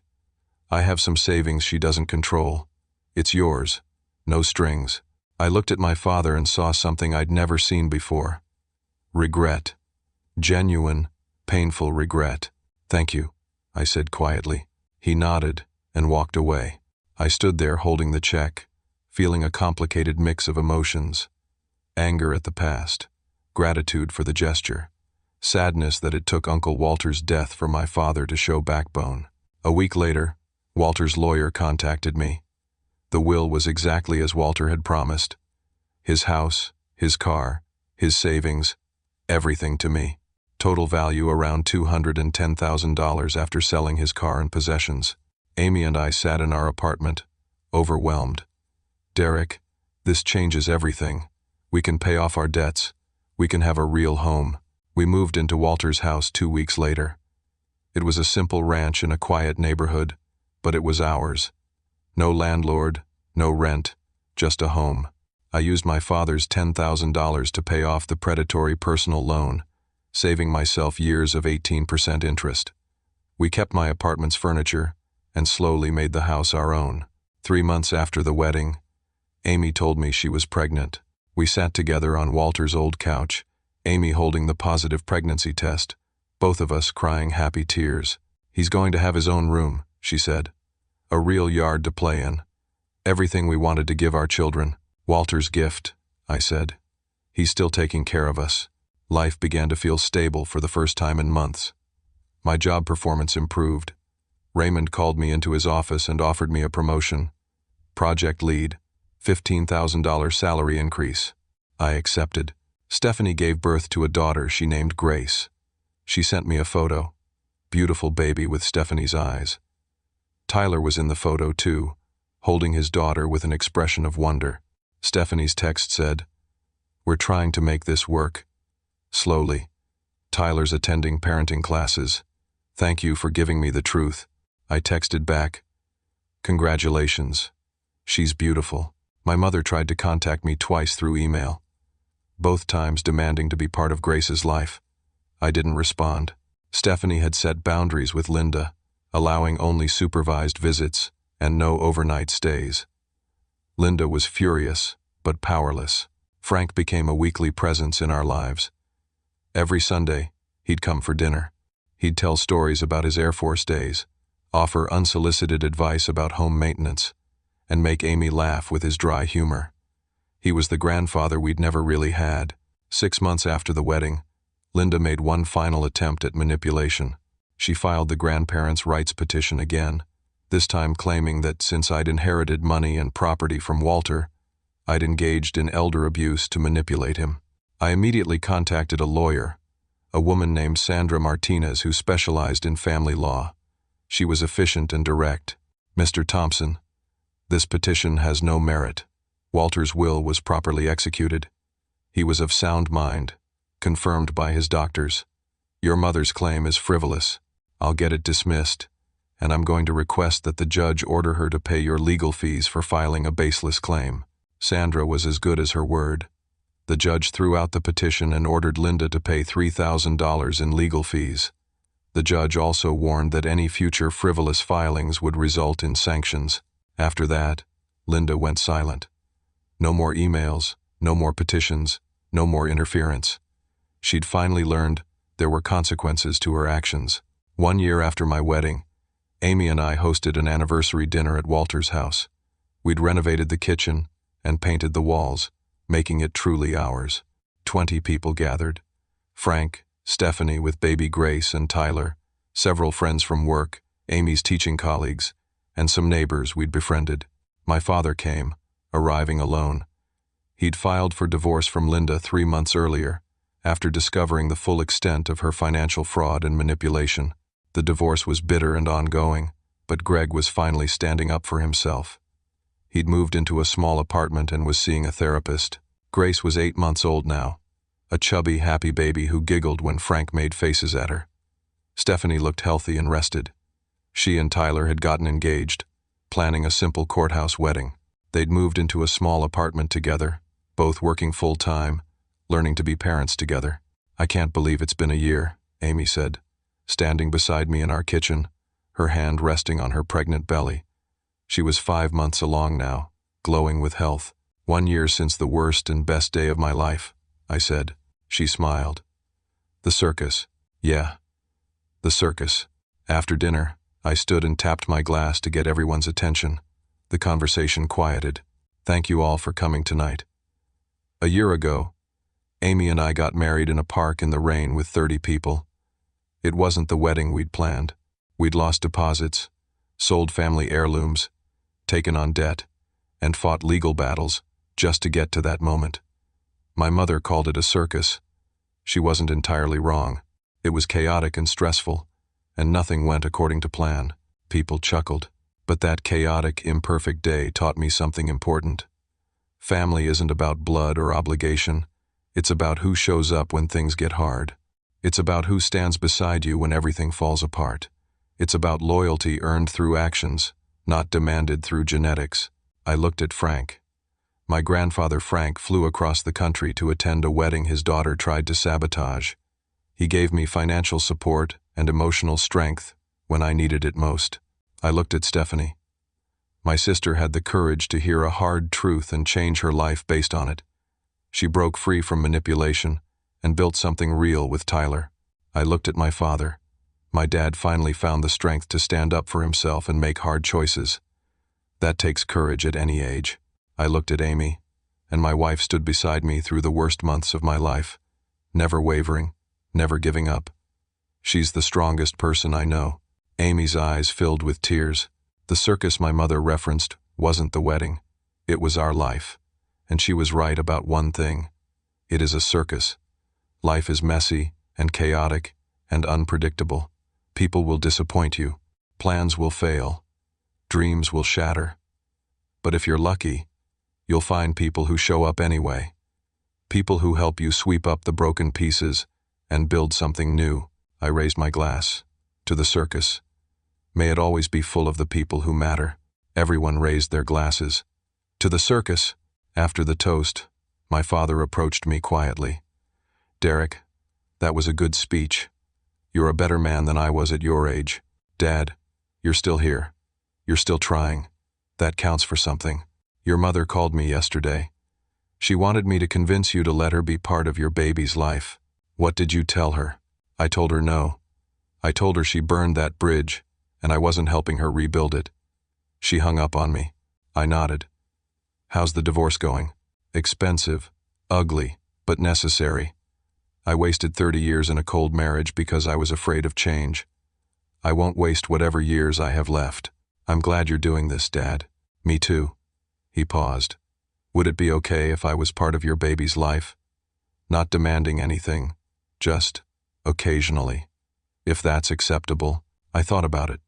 I have some savings she doesn't control. It's yours. No strings." I looked at my father and saw something I'd never seen before. Regret. Genuine, painful regret. "Thank you," I said quietly. He nodded and walked away. I stood there holding the check, feeling a complicated mix of emotions: anger at the past, gratitude for the gesture, sadness that it took Uncle Walter's death for my father to show backbone. A week later, Walter's lawyer contacted me. The will was exactly as Walter had promised. His house, his car, his savings, everything to me. Total value around $210,000 after selling his car and possessions. Amy and I sat in our apartment, overwhelmed. "Derek, this changes everything. We can pay off our debts. We can have a real home." We moved into Walter's house 2 weeks later. It was a simple ranch in a quiet neighborhood, but it was ours. No landlord, no rent, just a home. I used my father's $10,000 to pay off the predatory personal loan, saving myself years of 18% interest. We kept my apartment's furniture and slowly made the house our own. 3 months after the wedding, Amy told me she was pregnant. We sat together on Walter's old couch, Amy holding the positive pregnancy test, both of us crying happy tears. "He's going to have his own room," she said. "A real yard to play in. Everything we wanted to give our children." "Walter's gift," I said. "He's still taking care of us." Life began to feel stable for the first time in months. My job performance improved. Raymond called me into his office and offered me a promotion. Project lead, $15,000 salary increase. I accepted. Stephanie gave birth to a daughter she named Grace. She sent me a photo. Beautiful baby with Stephanie's eyes. Tyler was in the photo too, holding his daughter with an expression of wonder. Stephanie's text said, "We're trying to make this work. Slowly. Tyler's attending parenting classes. Thank you for giving me the truth." I texted back, "Congratulations. She's beautiful." My mother tried to contact me twice through email, both times demanding to be part of Grace's life. I didn't respond. Stephanie had set boundaries with Linda, allowing only supervised visits and no overnight stays. Linda was furious, but powerless. Frank became a weekly presence in our lives. Every Sunday, he'd come for dinner. He'd tell stories about his Air Force days, offer unsolicited advice about home maintenance, and make Amy laugh with his dry humor. He was the grandfather we'd never really had. 6 months after the wedding, Linda made one final attempt at manipulation. She filed the grandparents' rights petition again, this time claiming that since I'd inherited money and property from Walter, I'd engaged in elder abuse to manipulate him. I immediately contacted a lawyer, a woman named Sandra Martinez who specialized in family law. She was efficient and direct. "Mr. Thompson, this petition has no merit. Walter's will was properly executed. He was of sound mind, confirmed by his doctors. Your mother's claim is frivolous. I'll get it dismissed, and I'm going to request that the judge order her to pay your legal fees for filing a baseless claim." Sandra was as good as her word. The judge threw out the petition and ordered Linda to pay $3,000 in legal fees. The judge also warned that any future frivolous filings would result in sanctions. After that, Linda went silent. No more emails, no more petitions, no more interference. She'd finally learned there were consequences to her actions. 1 year after my wedding, Amy and I hosted an anniversary dinner at Walter's house. We'd renovated the kitchen and painted the walls, making it truly ours. 20 people gathered. Frank, Stephanie with baby Grace and Tyler, several friends from work, Amy's teaching colleagues, and some neighbors we'd befriended. My father came, arriving alone. He'd filed for divorce from Linda 3 months earlier, after discovering the full extent of her financial fraud and manipulation. The divorce was bitter and ongoing, but Greg was finally standing up for himself. He'd moved into a small apartment and was seeing a therapist. Grace was 8 months old now, a chubby, happy baby who giggled when Frank made faces at her. Stephanie looked healthy and rested. She and Tyler had gotten engaged, planning a simple courthouse wedding. They'd moved into a small apartment together, both working full-time, learning to be parents together. "I can't believe it's been a year," Amy said, standing beside me in our kitchen, her hand resting on her pregnant belly. She was 5 months along now, glowing with health. "1 year since the worst and best day of my life," I said. She smiled. "The circus." "Yeah, the circus." After dinner, I stood and tapped my glass to get everyone's attention. The conversation quieted. Thank you all for coming tonight. A year ago, Amy and I got married in a park in the rain with 30 people. It wasn't the wedding we'd planned. We'd lost deposits, sold family heirlooms, taken on debt, and fought legal battles just to get to that moment. My mother called it a circus. She wasn't entirely wrong. It was chaotic and stressful, and nothing went according to plan. People chuckled. But that chaotic, imperfect day taught me something important. Family isn't about blood or obligation. It's about who shows up when things get hard. It's about who stands beside you when everything falls apart. It's about loyalty earned through actions, not demanded through genetics. I looked at Frank. My grandfather Frank flew across the country to attend a wedding his daughter tried to sabotage. He gave me financial support and emotional strength when I needed it most. I looked at Stephanie. My sister had the courage to hear a hard truth and change her life based on it. She broke free from manipulation and built something real with Tyler. I looked at my father. My dad finally found the strength to stand up for himself and make hard choices. That takes courage at any age. I looked at Amy, and my wife stood beside me through the worst months of my life, never wavering, never giving up. She's the strongest person I know. Amy's eyes filled with tears. The circus my mother referenced wasn't the wedding. It was our life. And she was right about one thing. It is a circus. Life is messy and chaotic and unpredictable. People will disappoint you. Plans will fail. Dreams will shatter. But if you're lucky, you'll find people who show up anyway. People who help you sweep up the broken pieces and build something new. I raised my glass. To the circus. May it always be full of the people who matter. Everyone raised their glasses. To the circus. After the toast, my father approached me quietly. Derek, that was a good speech. You're a better man than I was at your age. Dad, you're still here. You're still trying. That counts for something. Your mother called me yesterday. She wanted me to convince you to let her be part of your baby's life. What did you tell her? I told her no. I told her she burned that bridge, and I wasn't helping her rebuild it. She hung up on me. I nodded. How's the divorce going? Expensive, ugly, but necessary. I wasted 30 years in a cold marriage because I was afraid of change. I won't waste whatever years I have left. I'm glad you're doing this, Dad. Me too. He paused. Would it be okay if I was part of your baby's life? Not demanding anything, just occasionally. If that's acceptable. I thought about it.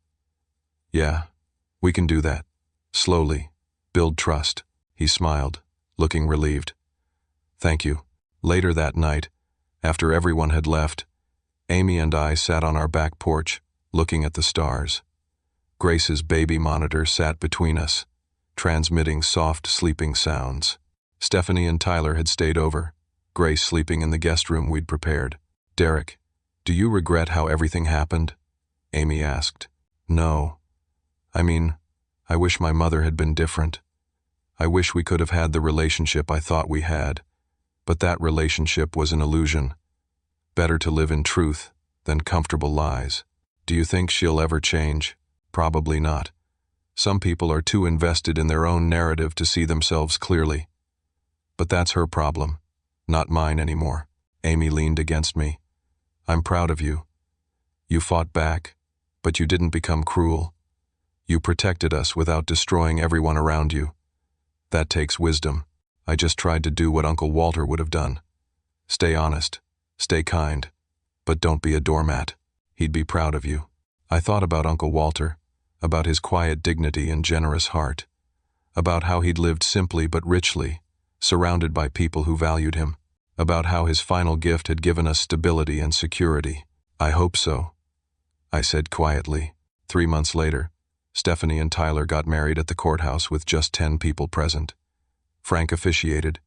Yeah, we can do that. Slowly. Build trust. He smiled, looking relieved. Thank you. Later that night, after everyone had left, Amy and I sat on our back porch, looking at the stars. Grace's baby monitor sat between us, transmitting soft, sleeping sounds. Stephanie and Tyler had stayed over, Grace sleeping in the guest room we'd prepared. Derek, do you regret how everything happened? Amy asked. No. I wish my mother had been different. I wish we could have had the relationship I thought we had, but that relationship was an illusion. Better to live in truth than comfortable lies. Do you think she'll ever change? Probably not. Some people are too invested in their own narrative to see themselves clearly. But that's her problem, not mine anymore. Amy leaned against me. I'm proud of you. You fought back, but you didn't become cruel. You protected us without destroying everyone around you. That takes wisdom. I just tried to do what Uncle Walter would have done. Stay honest, stay kind, but don't be a doormat. He'd be proud of you. I thought about Uncle Walter, about his quiet dignity and generous heart, about how he'd lived simply but richly, surrounded by people who valued him, about how his final gift had given us stability and security. I hope so, I said quietly. 3 months later, Stephanie and Tyler got married at the courthouse with just 10 people present. Frank officiated,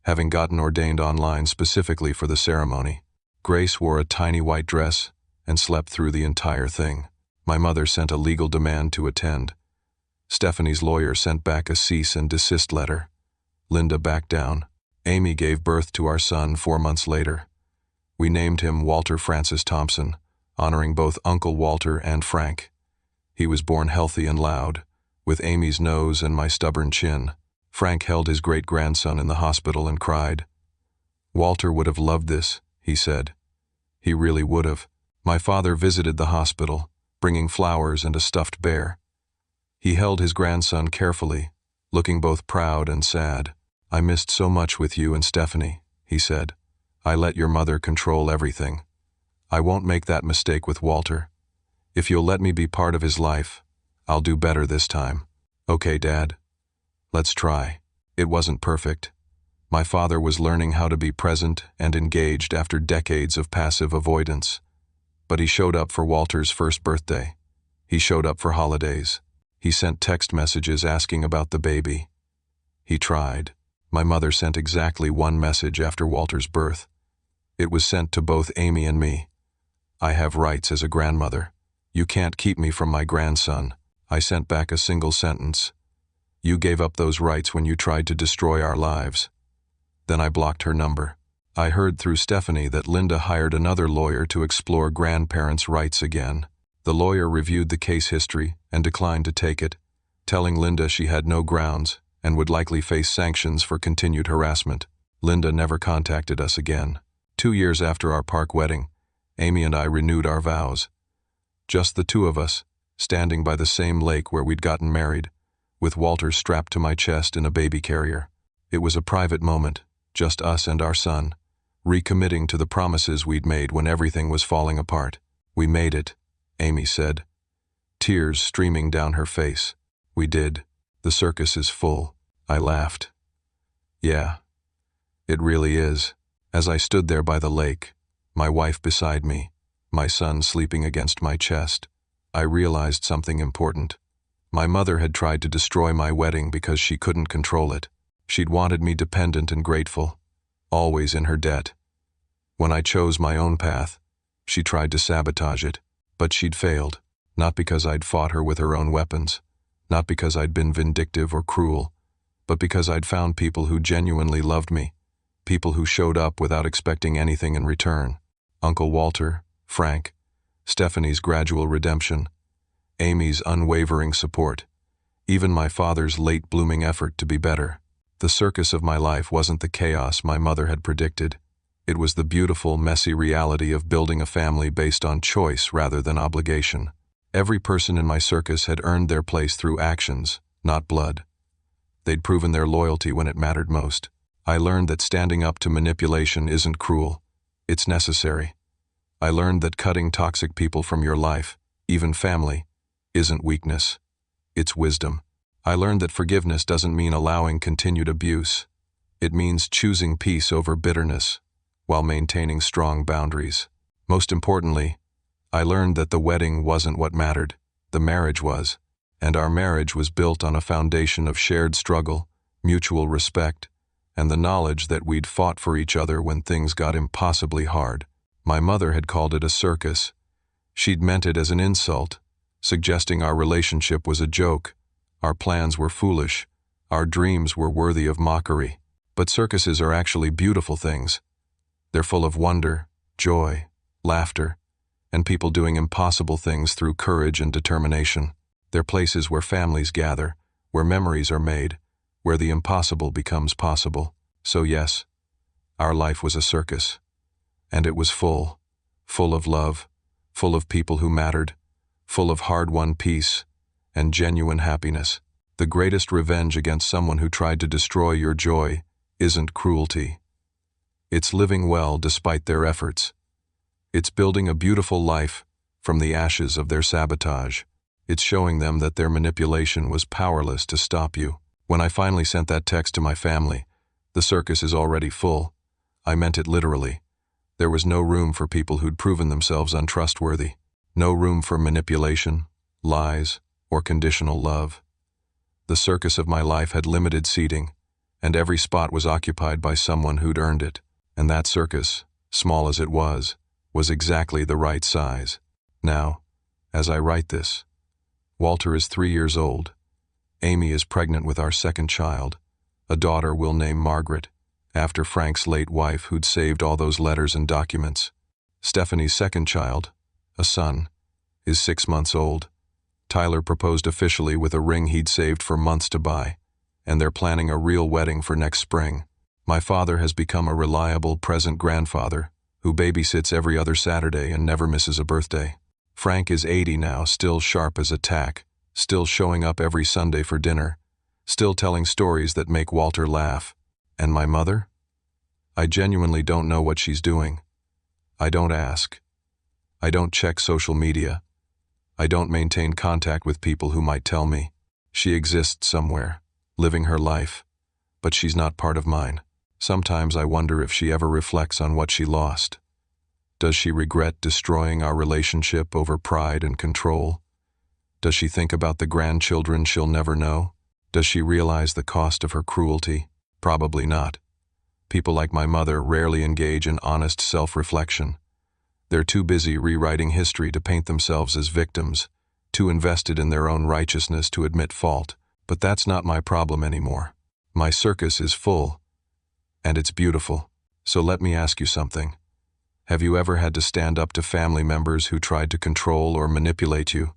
having gotten ordained online specifically for the ceremony. Grace wore a tiny white dress and slept through the entire thing. My mother sent a legal demand to attend. Stephanie's lawyer sent back a cease and desist letter. Linda backed down. Amy gave birth to our son 4 months later. We named him Walter Francis Thompson, honoring both Uncle Walter and Frank. He was born healthy and loud, with Amy's nose and my stubborn chin. Frank held his great-grandson in the hospital and cried. "Walter would have loved this," he said. "He really would have." My father visited the hospital, bringing flowers and a stuffed bear. He held his grandson carefully, looking both proud and sad. "I missed so much with you and Stephanie," he said. "I let your mother control everything. I won't make that mistake with Walter. If you'll let me be part of his life, I'll do better this time." "Okay, Dad. Let's try." It wasn't perfect. My father was learning how to be present and engaged after decades of passive avoidance. But he showed up for Walter's first birthday. He showed up for holidays. He sent text messages asking about the baby. He tried. My mother sent exactly one message after Walter's birth. It was sent to both Amy and me. "I have rights as a grandmother. You can't keep me from my grandson." I sent back a single sentence. "You gave up those rights when you tried to destroy our lives." Then I blocked her number. I heard through Stephanie that Linda hired another lawyer to explore grandparents' rights again. The lawyer reviewed the case history and declined to take it, telling Linda she had no grounds and would likely face sanctions for continued harassment. Linda never contacted us again. 2 years after our park wedding, Amy and I renewed our vows. Just the two of us, standing by the same lake where we'd gotten married, with Walter strapped to my chest in a baby carrier. It was a private moment, just us and our son, recommitting to the promises we'd made when everything was falling apart. "We made it," Amy said, tears streaming down her face. "We did. The circus is full." I laughed. "Yeah, it really is." As I stood there by the lake, my wife beside me, my son sleeping against my chest, I realized something important. My mother had tried to destroy my wedding because she couldn't control it. She'd wanted me dependent and grateful, always in her debt. When I chose my own path, she tried to sabotage it, but she'd failed, not because I'd fought her with her own weapons, not because I'd been vindictive or cruel, but because I'd found people who genuinely loved me, people who showed up without expecting anything in return. Uncle Walter, Frank, Stephanie's gradual redemption, Amy's unwavering support, even my father's late-blooming effort to be better. The circus of my life wasn't the chaos my mother had predicted. It was the beautiful, messy reality of building a family based on choice rather than obligation. Every person in my circus had earned their place through actions, not blood. They'd proven their loyalty when it mattered most. I learned that standing up to manipulation isn't cruel. It's necessary. I learned that cutting toxic people from your life, even family, isn't weakness. It's wisdom. I learned that forgiveness doesn't mean allowing continued abuse. It means choosing peace over bitterness, while maintaining strong boundaries. Most importantly, I learned that the wedding wasn't what mattered, the marriage was, and our marriage was built on a foundation of shared struggle, mutual respect, and the knowledge that we'd fought for each other when things got impossibly hard. My mother had called it a circus. She'd meant it as an insult, suggesting our relationship was a joke. Our plans were foolish. Our dreams were worthy of mockery. But circuses are actually beautiful things. They're full of wonder, joy, laughter, and people doing impossible things through courage and determination. They're places where families gather, where memories are made, where the impossible becomes possible. So yes, our life was a circus. And it was full of love, full of people who mattered, full of hard-won peace and genuine happiness. The greatest revenge against someone who tried to destroy your joy isn't cruelty. It's living well despite their efforts. It's building a beautiful life from the ashes of their sabotage. It's showing them that their manipulation was powerless to stop you. When I finally sent that text to my family, "The circus is already full," I meant it literally. There was no room for people who'd proven themselves untrustworthy. No room for manipulation, lies, or conditional love. The circus of my life had limited seating, and every spot was occupied by someone who'd earned it. And that circus, small as it was exactly the right size. Now, as I write this, Walter is 3 years old. Amy is pregnant with our second child, a daughter we'll name Margaret, after Frank's late wife who'd saved all those letters and documents. Stephanie's second child, a son, is 6 months old. Tyler proposed officially with a ring he'd saved for months to buy, and they're planning a real wedding for next spring. My father has become a reliable, present grandfather who babysits every other Saturday and never misses a birthday. Frank is 80 now, still sharp as a tack, still showing up every Sunday for dinner, still telling stories that make Walter laugh. And my mother? I genuinely don't know what she's doing. I don't ask. I don't check social media. I don't maintain contact with people who might tell me. She exists somewhere, living her life, but she's not part of mine. Sometimes I wonder if she ever reflects on what she lost. Does she regret destroying our relationship over pride and control? Does she think about the grandchildren she'll never know? Does she realize the cost of her cruelty? Probably not. People like my mother rarely engage in honest self-reflection. They're too busy rewriting history to paint themselves as victims, too invested in their own righteousness to admit fault. But that's not my problem anymore. My circus is full, and it's beautiful. So let me ask you something. Have you ever had to stand up to family members who tried to control or manipulate you?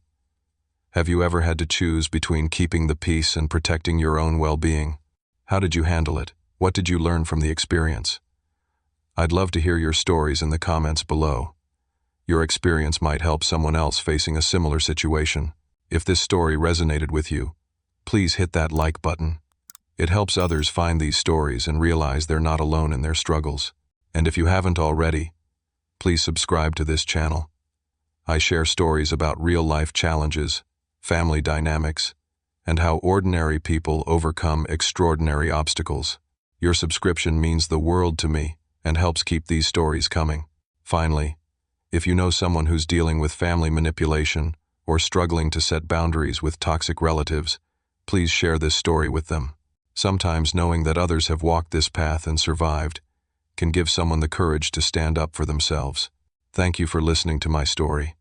Have you ever had to choose between keeping the peace and protecting your own well-being? How did you handle it? What did you learn from the experience? I'd love to hear your stories in the comments below. Your experience might help someone else facing a similar situation. If this story resonated with you, please hit that like button. It helps others find these stories and realize they're not alone in their struggles. And if you haven't already, please subscribe to this channel. I share stories about real-life challenges, family dynamics, and how ordinary people overcome extraordinary obstacles. Your subscription means the world to me and helps keep these stories coming. Finally, if you know someone who's dealing with family manipulation or struggling to set boundaries with toxic relatives, please share this story with them. Sometimes knowing that others have walked this path and survived can give someone the courage to stand up for themselves. Thank you for listening to my story.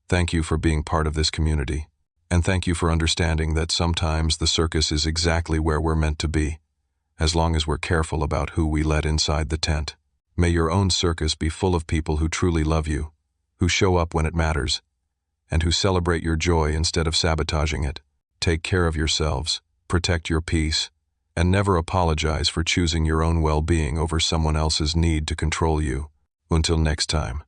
Thank you for being part of this community. And thank you for understanding that sometimes the circus is exactly where we're meant to be, as long as we're careful about who we let inside the tent. May your own circus be full of people who truly love you, who show up when it matters, and who celebrate your joy instead of sabotaging it. Take care of yourselves, protect your peace, and never apologize for choosing your own well-being over someone else's need to control you. Until next time.